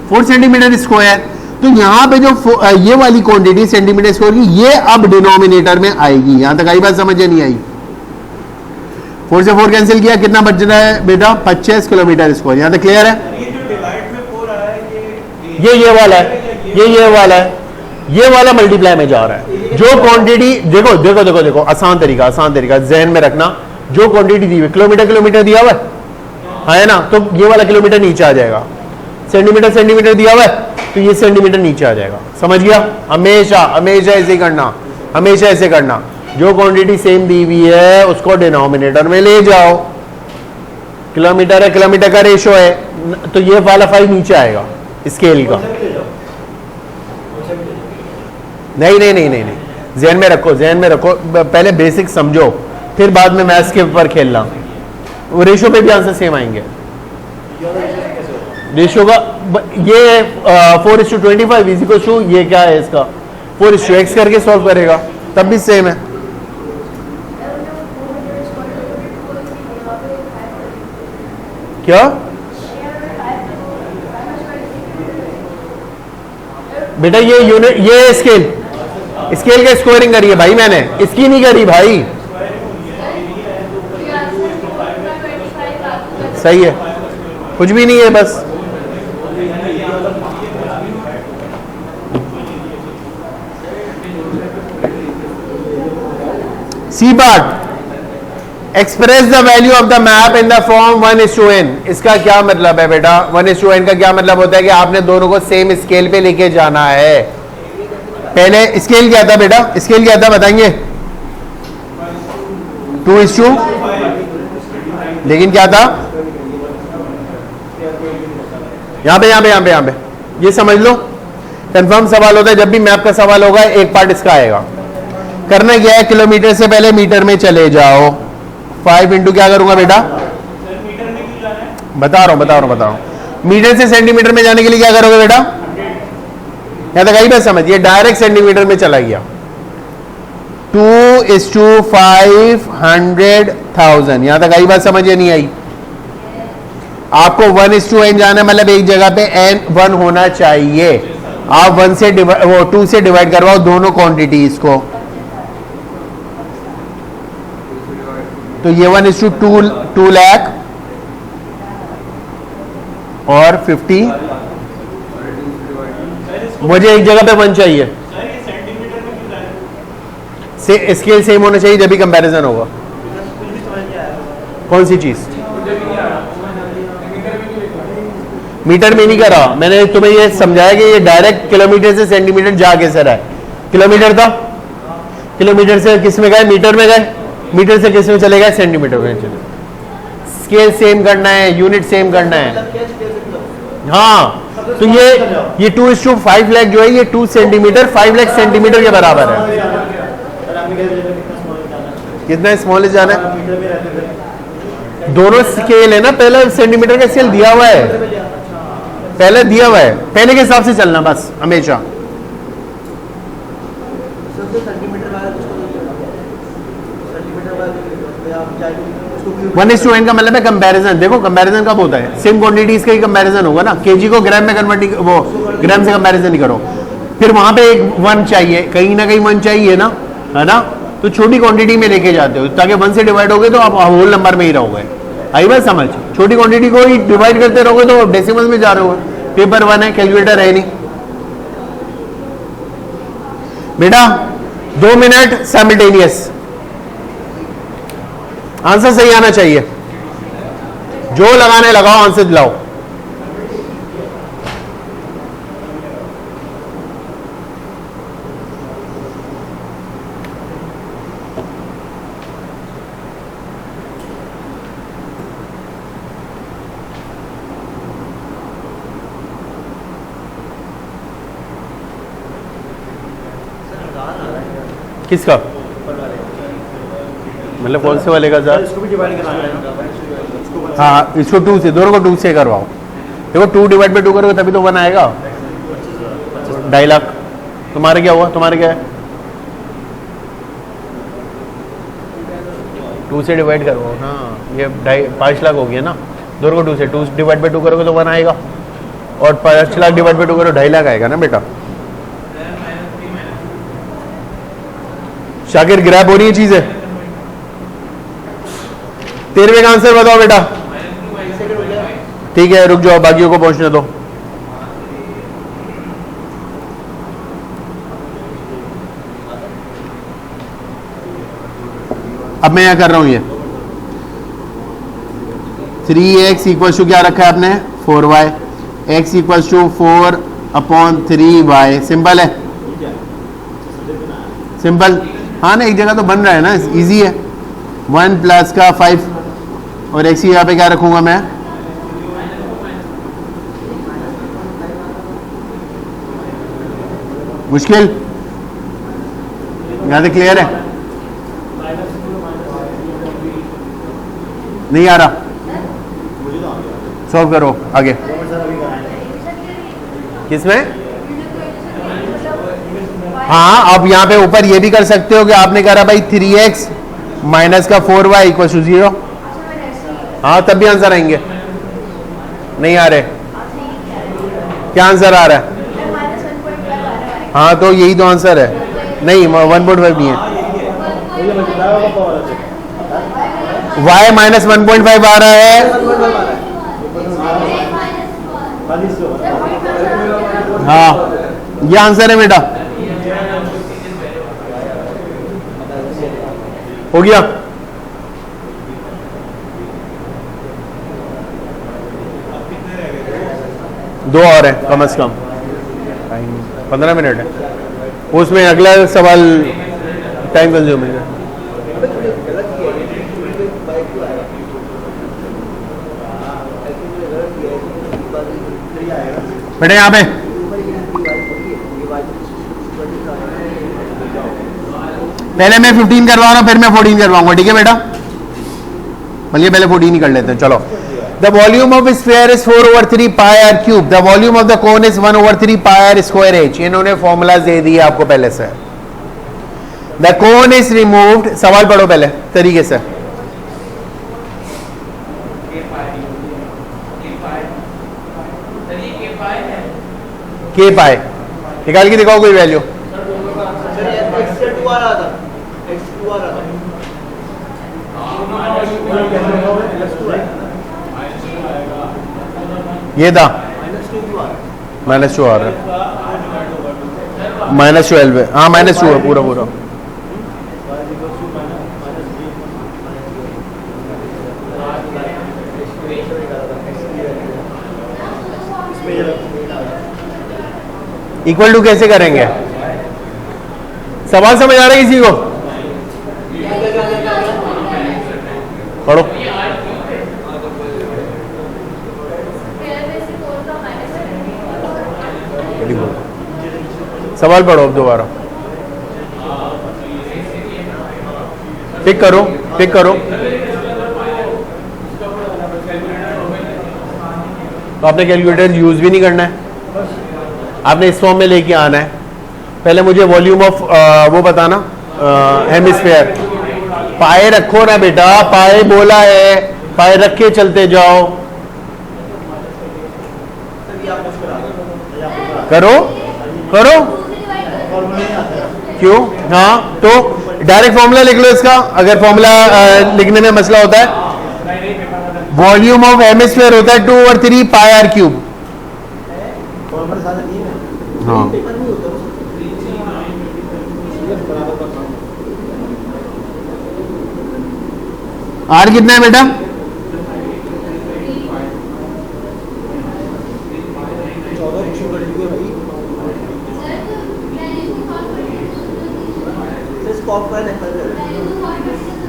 4 सेंटीमीटर स्क्वायर। तो यहां पे जो ये वाली क्वांटिटी सेंटीमीटर स्क्वायर की, ये अब डिनोमिनेटर में आएगी। यहां तक आई बात? समझ नहीं आई? 4 से 4 कैंसिल किया, कितना बच रहा है बेटा? 25 किलोमीटर स्क्वायर। यहां तक क्लियर है? ये वाला है, ये वाला है, ये वाला मल्टीप्लाई में जा रहा है। जो क्वांटिटी देखो देखो देखो देखो, आसान तरीका ज़हन में रखना। जो क्वांटिटी दी हुई, किलोमीटर दिया हुआ है ना, तो ये वाला किलोमीटर नीचे आ जाएगा। सेंटीमीटर दिया हुआ है तो ये सेंटीमीटर नीचे आ जाएगा। समझ गया? हमेशा हमेशा ऐसे करना, हमेशा ऐसे करना। जो क्वांटिटी सेम दी हुई है उसको डिनोमिनेटर में ले जाओ। किलोमीटर है, किलोमीटर का रेशो है, तो ये वाला 5 नीचे आएगा स्केल का। नहीं, ध्यान में रखो, पहले बेसिक समझो, फिर बाद में मैथ्स के ऊपर खेलना। वो रेशो पे भी आंसर सेम आएंगे। रेशो का ये 4:25 इज इक्वल टू, ये क्या है इसका 4:x करके सॉल्व करेगा, तब भी सेम है। क्या बेटा? ये यूनिट, ये स्केल का स्क्वायरिंग करी है भाई मैंने, इसकी नहीं करी भाई। सही है, कुछ भी नहीं है, बस C part. Express the value of the map in the form 1:n। इसका क्या मतलब है बेटा? 1:n का क्या मतलब होता है कि आपने दोनों को सेम स्केल पे लेके जाना है। पहले स्केल क्या था बेटा? स्केल क्या था बताएंगे? 2:, लेकिन क्या था यहां पे ये समझ लो, कंफर्म सवाल होता है जब भी मैप का सवाल होगा, एक पार्ट इसका आएगा। करना क्या है? किलोमीटर से पहले मीटर में चले जाओ। 5 इंटू क्या करूंगा बेटा? बता रहा हूं। मीटर से सेंटीमीटर में जाने के लिए क्या करोगे बेटा? यहां तक आई बात समझ? ये डायरेक्ट सेंटीमीटर में चला गया। 2:500,000। यहां तक आई बात समझ या नहीं आई? आपको 1:n जाना है, मतलब एक जगह पे n 1 होना चाहिए। आप 1 से वो 2 से डिवाइड करवाओ दोनों क्वांटिटीज को, तो ये 1:2 लाख और 50। मुझे एक जगह पे 1 चाहिए, स्केल सेम होना चाहिए जब भी कंपैरिजन होगा। कौन सी चीज? मीटर में नहीं करा मैंने, तुम्हें ये समझाया कि ये डायरेक्ट किलोमीटर से सेंटीमीटर जा कैसे रहा है। किलोमीटर था, किलोमीटर से किस में गए? मीटर में गए। मीटर से किस में चले गए? सेंटीमीटर में चले। स्केल सेम करना है, यूनिट सेम करना है। हाँ, तो ये 2:5 लाख जो है ये 2 सेंटीमीटर 5 लाख सेंटीमीटर के बराबर है। कितना स्मॉलेस्ट जाना है? दोनों स्केल है ना, पहले सेंटीमीटर का स्केल दिया हुआ है, पहले दिया हुआ है, पहले के हिसाब से चलना बस हमेशा। 1:n का मतलब है कंपैरिजन। देखो कंपैरिजन कब होता है? सेम क्वांटिटीज का ही कंपैरिजन होगा ना। केजी को ग्राम में कन्वर्ट, वो ग्राम से कंपैरिजन नहीं करो। फिर वहां पे एक 1 चाहिए, कहीं ना कहीं 1 चाहिए ना, है ना? तो छोटी क्वांटिटी में लेके जाते हो ताकि 1 से डिवाइड होगे तो आप होल नंबर में ही रहोगे। आई बात समझ? छोटी क्वांटिटी को ही डिवाइड करते रहोगे तो डेसिमल में जा रहे हो। पेपर 1 है, कैलकुलेटर है नहीं। बेटा 2 मिनट साइमल्टेनियस, आंसर सही आना चाहिए। जो लगाने लगाओ, आंसर दिलाओ। किसका? मतलब कौन से वाले का सर? हाँ, इसको 2 से, दोनों को 2 से करवाओ। देखो 2 डिवाइड बाई 2 करोगे तभी तो 1 आएगा। 2.5 लाख। तुम्हारे क्या हुआ? तुम्हारे क्या है? 2 से डिवाइड करवाओ। हाँ, ये 5 लाख हो गया ना। दोनों को 2 से, 2 डिवाइड बाई 2 करोगे तो 1 आएगा, और 5 लाख डिवाइड बाई 2 करो 2.5 लाख आएगा ना बेटा। शाकिर ग्रैब हो रही है चीजें? 13वें का आंसर बताओ बेटा। ठीक है, रुक जाओ, बाकियों को पहुंचने दो। अब मैं यहां कर रहा हूं ये 3x इक्वल टू क्या रखा है आपने? 4y। x equal to 4/3y। Simple है, सिंपल। हाँ ना, एक जगह तो बन रहा है ना, इजी है। 1 प्लस का 5 और x यहाँ पे क्या रखूंगा मैं? मुश्किल? यहाँ से क्लियर है? नहीं आ रहा? सॉल्व करो आगे। किसमें? हाँ, आप यहाँ पे ऊपर ये भी कर सकते हो कि आपने कहा भाई 3x माइनस का 4y इक्वल टू 0। हाँ, तब भी आंसर आएंगे। नहीं आ रहे? क्या आंसर आ रहा है? हाँ, तो यही तो आंसर है। नहीं, 1.5 नहीं है। y माइनस 1.5 आ रहा है। हाँ, ये आंसर है बेटा। हो गया? दो और है कम से कम, 15 मिनट है। उसमें अगला सवाल टाइम कंज्यूमिंग है। बेटा यहाँ पे पहले मैं 15 करवा रहा हूँ, फिर मैं 14 करवाऊंगा। ठीक है बेटा? चलिए पहले 14 ही कर लेते हैं। चलो। The volume of a sphere is 4/3 pi r cube. The volume of the cone is 1/3 pi r square h. इन्होंने फॉर्मूला दे दिए आपको पहले से। द कोन इज रिमूव्ड, सवाल पढ़ो पहले तरीके से। के पाए निकाल के दिखाओ कोई वैल्यू। ये था -2 आ रहा है, -12 है, हाँ -2 है पूरा पूरा। इक्वल टू कैसे करेंगे? सवाल समझ आ रहा है किसी को? पढ़ो। सवाल पढ़ो अब दोबारा, टिक करो टिक करो। तो आपने कैलकुलेटर यूज भी नहीं करना है, आपने इस फॉर्म में लेके आना है। पहले मुझे वॉल्यूम ऑफ वो बताना, हेमिस्फेयर। पाए रखो ना बेटा, पाए बोला है, पाए रख के चलते जाओ। करो करो, क्यों? हाँ तो डायरेक्ट फॉर्मूला लिख लो इसका, अगर फॉर्मूला लिखने में मसला होता है। वॉल्यूम ऑफ हेमिस्फेयर होता है 2/3 पाई आर क्यूब। हाँ आर कितना है बेटा?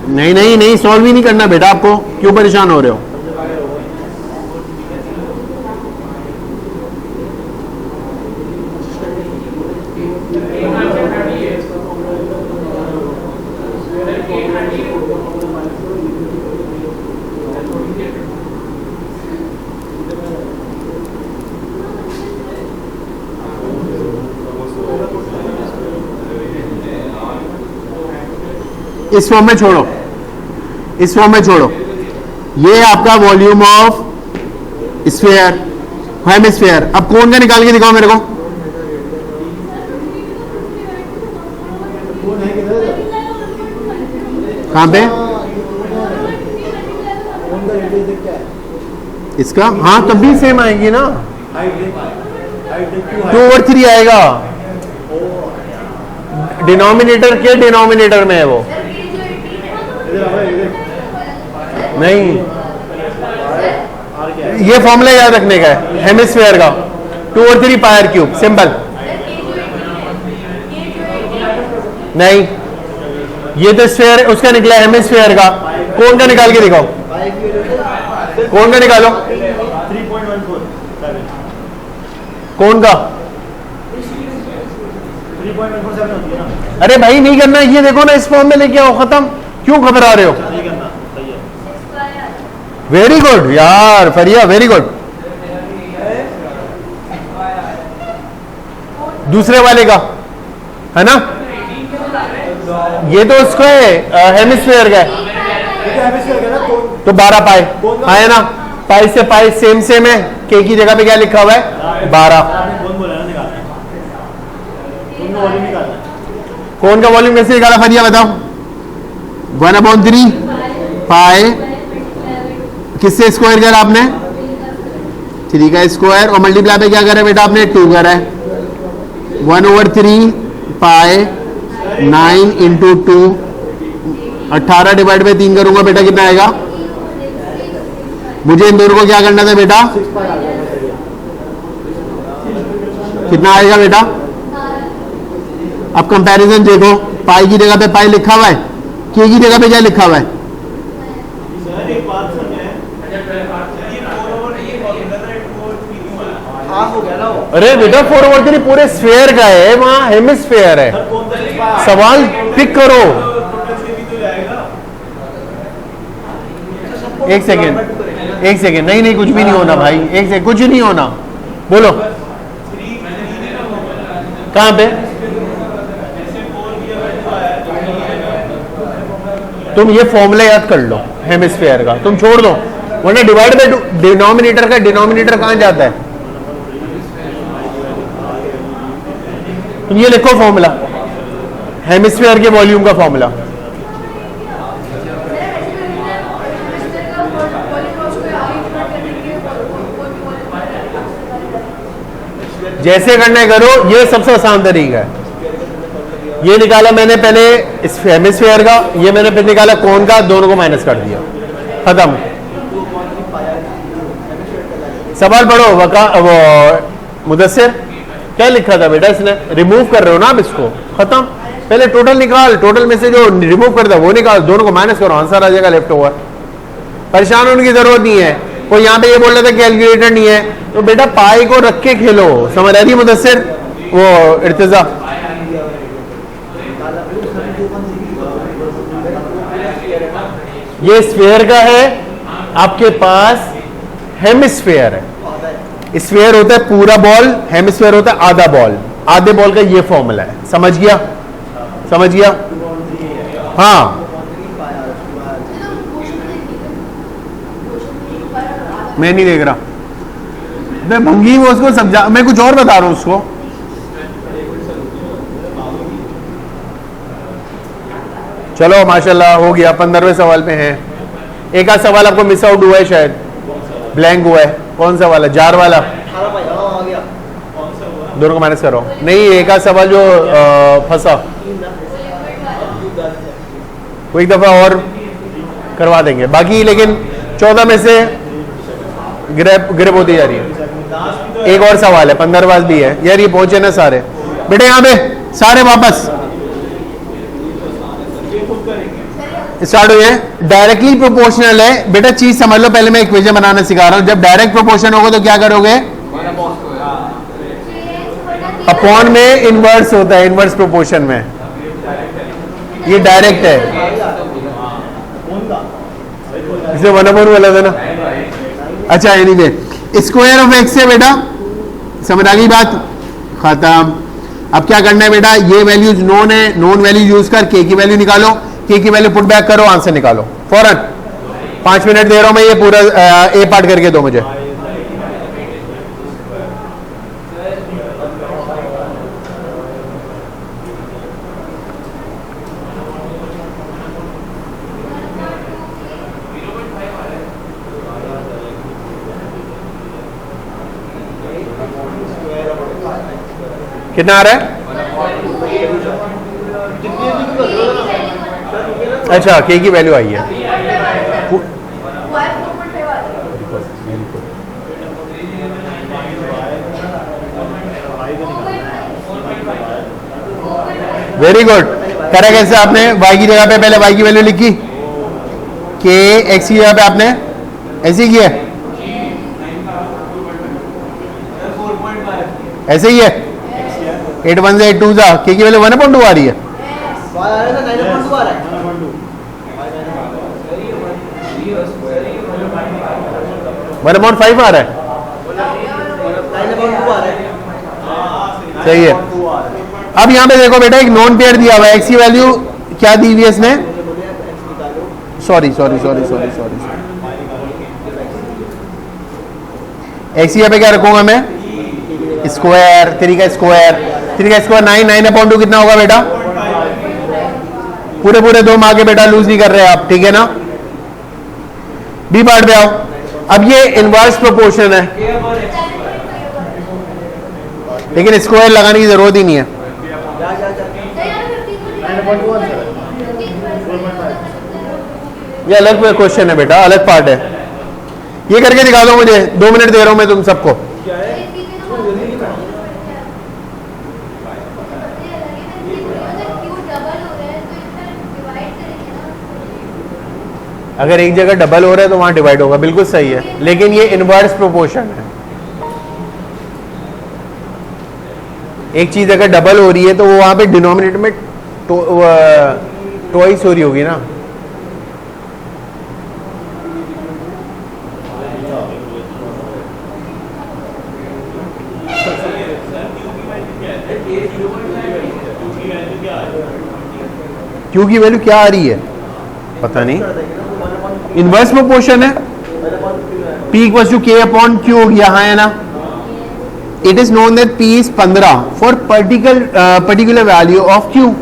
नहीं नहीं नहीं, सॉल्व ही नहीं करना बेटा आपको, क्यों परेशान हो रहे हो? इस फॉर्म में छोड़ो, इस फॉर्म में छोड़ो। ये आपका वॉल्यूम ऑफ स्फीयर, हेमिस्फीयर। अब कौन का निकाल के दिखाओ मेरे को। कहां पे? इसका हाँ तब भी सेम आएगी ना, 2/3 आएगा। डिनोमिनेटर के डिनोमिनेटर में है वो, नहीं ये फॉर्मूला याद रखने का है हेमिस्फीयर का, 2/3 पाई आर क्यूब, सिंपल। नहीं ये तो स्फीयर उसका निकला, हेमिस्फीयर का। कौन का निकाल के दिखाओ, कौन का निकालो, कौन का? अरे भाई नहीं करना, ये देखो ना इस फॉर्म में लेके आओ, खत्म। क्यों घबरा रहे हो? वेरी गुड यार फरिया, वेरी गुड। दूसरे वाले का है ना, ये तो उसका है हेमिस्फीयर का है, तो 12 पाई है ना। पाई से पाई सेम सेम है, के की जगह पे क्या लिखा हुआ है? 12। कौन का वॉल्यूम कैसे निकाला फरिया बताओ? 1/3 पाई, किससे स्क्वायर करा आपने? 3 का स्क्वायर, और मल्टीप्लाई पे क्या करा बेटा आपने? 2 करा है। 1/3 पाई 9 इंटू 2, 18 डिवाइड बाई 3 करूंगा बेटा, कितना आएगा? मुझे इन दोनों को क्या करना था बेटा? कितना आएगा बेटा? अब कंपैरिजन देखो, पाई की जगह पे पाई लिखा हुआ है, के की जगह पे क्या लिखा हुआ है? अरे बेटा 4/3 पूरे स्फीयर का है, वहां हेमिस्फीयर है। सवाल पिक करो। एक सेकेंड, एक सेकेंड, नहीं नहीं कुछ भी नहीं होना भाई, एक सेकेंड, कुछ नहीं होना। बोलो कहां पे? तुम ये फॉर्मूला याद कर लो हेमिस्फीयर का, तुम छोड़ दो, वरना डिवाइड बाय डिनोमिनेटर का डिनोमिनेटर कहां जाता है। तुम ये लिखो फॉर्मूला, हेमिस्फीयर के वॉल्यूम का फॉर्मूला। जैसे करना है करो, ये सबसे आसान तरीका है। ये निकाला मैंने पहले इस हेमिस्फीयर का, ये मैंने फिर निकाला कोन का, दोनों को माइनस कर दिया, खत्म। सवाल पढ़ो वो मुदस्सिर क्या लिखा था बेटा इसने, रिमूव कर रहे हो ना आप इसको, खत्म। पहले टोटल निकाल, टोटल में से जो रिमूव कर दो वो निकाल, दोनों को माइनस करो, आंसर आ जाएगा लेफ्ट ओवर। परेशान होने की जरूरत नहीं है। कोई यहाँ पे ये बोल रहा था कैलकुलेटर नहीं है, तो बेटा पाई को रख के खेलो, समझ आ रही मुदस्सिर वो इर्तिजा। ये स्फीयर का है, आपके पास हेमिस्फीयर है। स्फीयर होता है पूरा बॉल, हेमिस्फीयर होता है आधा बॉल। आधे बॉल का ये फॉर्मूला है, समझ गया, समझ गया। हाँ मैं नहीं देख रहा, मैं भंगी वो उसको समझा, मैं कुछ और बता रहा हूं उसको। चलो माशाल्लाह हो गया, 15वें सवाल पे हैं। एक आध सवाल आपको मिस आउट हुआ है, शायद ब्लैंक हुआ है। कौन सा वाला, जार वाला, दोनों को माइनस करो। नहीं, एक आध सवाल जो फंसा वो एक दफा और करवा देंगे बाकी, लेकिन 14 में से गिरप होती जा रही है। एक और सवाल है, 15वां भी है यार, ये पहुंचे ना सारे बेटे, यहाँ पे सारे वापस स्टार्ट हुए। डायरेक्टली प्रोपोर्शनल है बेटा, चीज समझ लो, पहले मैं इक्वेशन बनाना सिखा रहा हूं। जब डायरेक्ट प्रोपोर्शन होगा तो क्या करोगे, अपॉन में इनवर्स होता है, इनवर्स प्रोपोर्शन में। ये डायरेक्ट है, इसलिए 1/4 वाला था ना। अच्छा एनीवे, स्क्वायर ऑफ एक्स है बेटा, समझ आ गई बात, खत्म। अब क्या करना है बेटा, ये वैल्यूज नोन है, नोन वैल्यू यूज कर के की वैल्यू निकालो, के की वैल्यू पुट बैक करो, आंसर निकालो फौरन। 5 मिनट दे रहा हूं मैं, ये पूरा ए पार्ट करके दो मुझे। कितना आ रहा है, अच्छा के की वैल्यू आई है। वेरी गुड, करा कैसे आपने, y की जगह पे पहले y की वैल्यू लिखी, के x की जगह पे आपने ऐसे ही किया, ऐसे ही है। 8 1 से 8 2 जा, के की वैल्यू 1/2 आ रही है। 1/5 आ रहा है, सही है। अब यहां पे देखो बेटा, एक नॉन पेयर दिया हुआ है, एक्स की वैल्यू क्या दी हुई है इसने, sorry sorry sorry sorry sorry, x की पे क्या रखूंगा मैं, स्क्वायर, 3 का स्क्वायर, 9 9/2 कितना होगा बेटा, पूरे पूरे 2 मार्क के बेटा, लूज नहीं कर रहे आप, ठीक है ना। बी पार्ट पे आओ। अब ये इनवर्स प्रोपोर्शन है, लेकिन स्क्वायर लगाने की जरूरत ही नहीं है। ये अलग क्वेश्चन है बेटा, अलग पार्ट है। ये करके दिखा दो मुझे, 2 मिनट दे रहा हूं मैं तुम सबको। अगर एक जगह डबल हो रहा है तो वहां डिवाइड होगा, बिल्कुल सही है, लेकिन ये इनवर्स प्रोपोर्शन है। एक चीज अगर डबल हो रही है तो वो वहां पे डिनोमिनेटर में ट्वाइस हो रही होगी ना। क्यू की वैल्यू क्या आ रही है, पता नहीं, इनवर्स प्रोपोर्शन है, P equals to K upon Q हो गया, हाँ है ना. It is known that P is 15 for particular value of Q.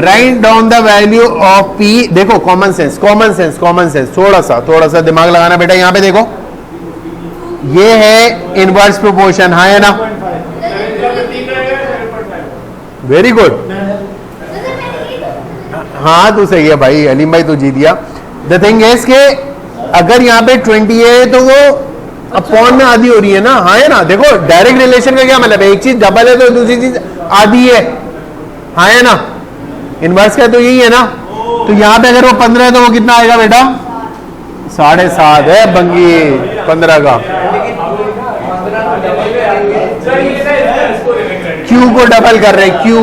Write down the value of P. देखो कॉमन सेंस, थोड़ा सा दिमाग लगाना बेटा. यहाँ पे देखो, ये है इनवर्स प्रोपोर्शन, हाँ है ना. वेरी गुड, हाँ तू सही है भाई, अलीम भाई तू जीत गया. द थिंग इज के अगर यहाँ पे 20 है तो वो अपॉन में आधी हो रही है ना, हाँ है ना. देखो डायरेक्ट रिलेशन का क्या मतलब है, एक चीज डबल है तो दूसरी चीज आधी है, हाँ है ना. इनवर्स का तो यही है ना. तो यहाँ पे अगर वो 15 है तो वो कितना आएगा बेटा, 7.5 है बंगी 15 का. क्यू को डबल कर रहे, क्यू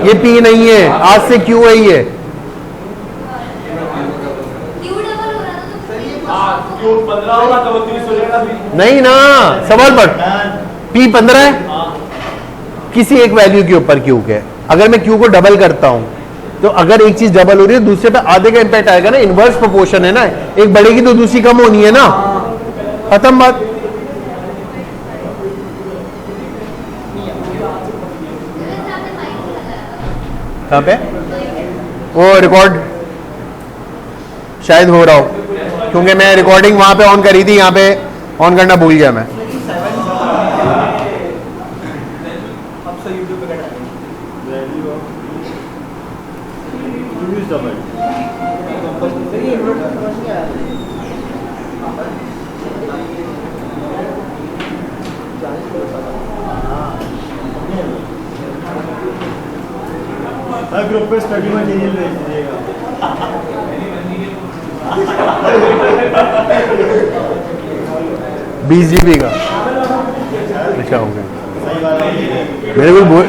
ये पी नहीं है, आज से क्यू है ये. नहीं ना, सवाल पर P 15 है किसी एक वैल्यू के ऊपर क्यू के. अगर मैं क्यू को डबल करता हूं तो अगर एक चीज डबल हो रही है दूसरे पे आधे का इंपैक्ट आएगा ना. इनवर्स प्रोपोर्शन है ना, एक बढ़ेगी तो दूसरी कम होनी है ना, खत्म बात. कहां पे वो रिकॉर्ड शायद हो रहा हो, क्योंकि मैं रिकॉर्डिंग वहां पे ऑन करी थी, यहाँ पे ऑन करना भूल गया मैं. ग्रुप पे स्टडी मटेरियल भेज दीजिएगा. 20 GB का अच्छा हो गया. मेरे को बोल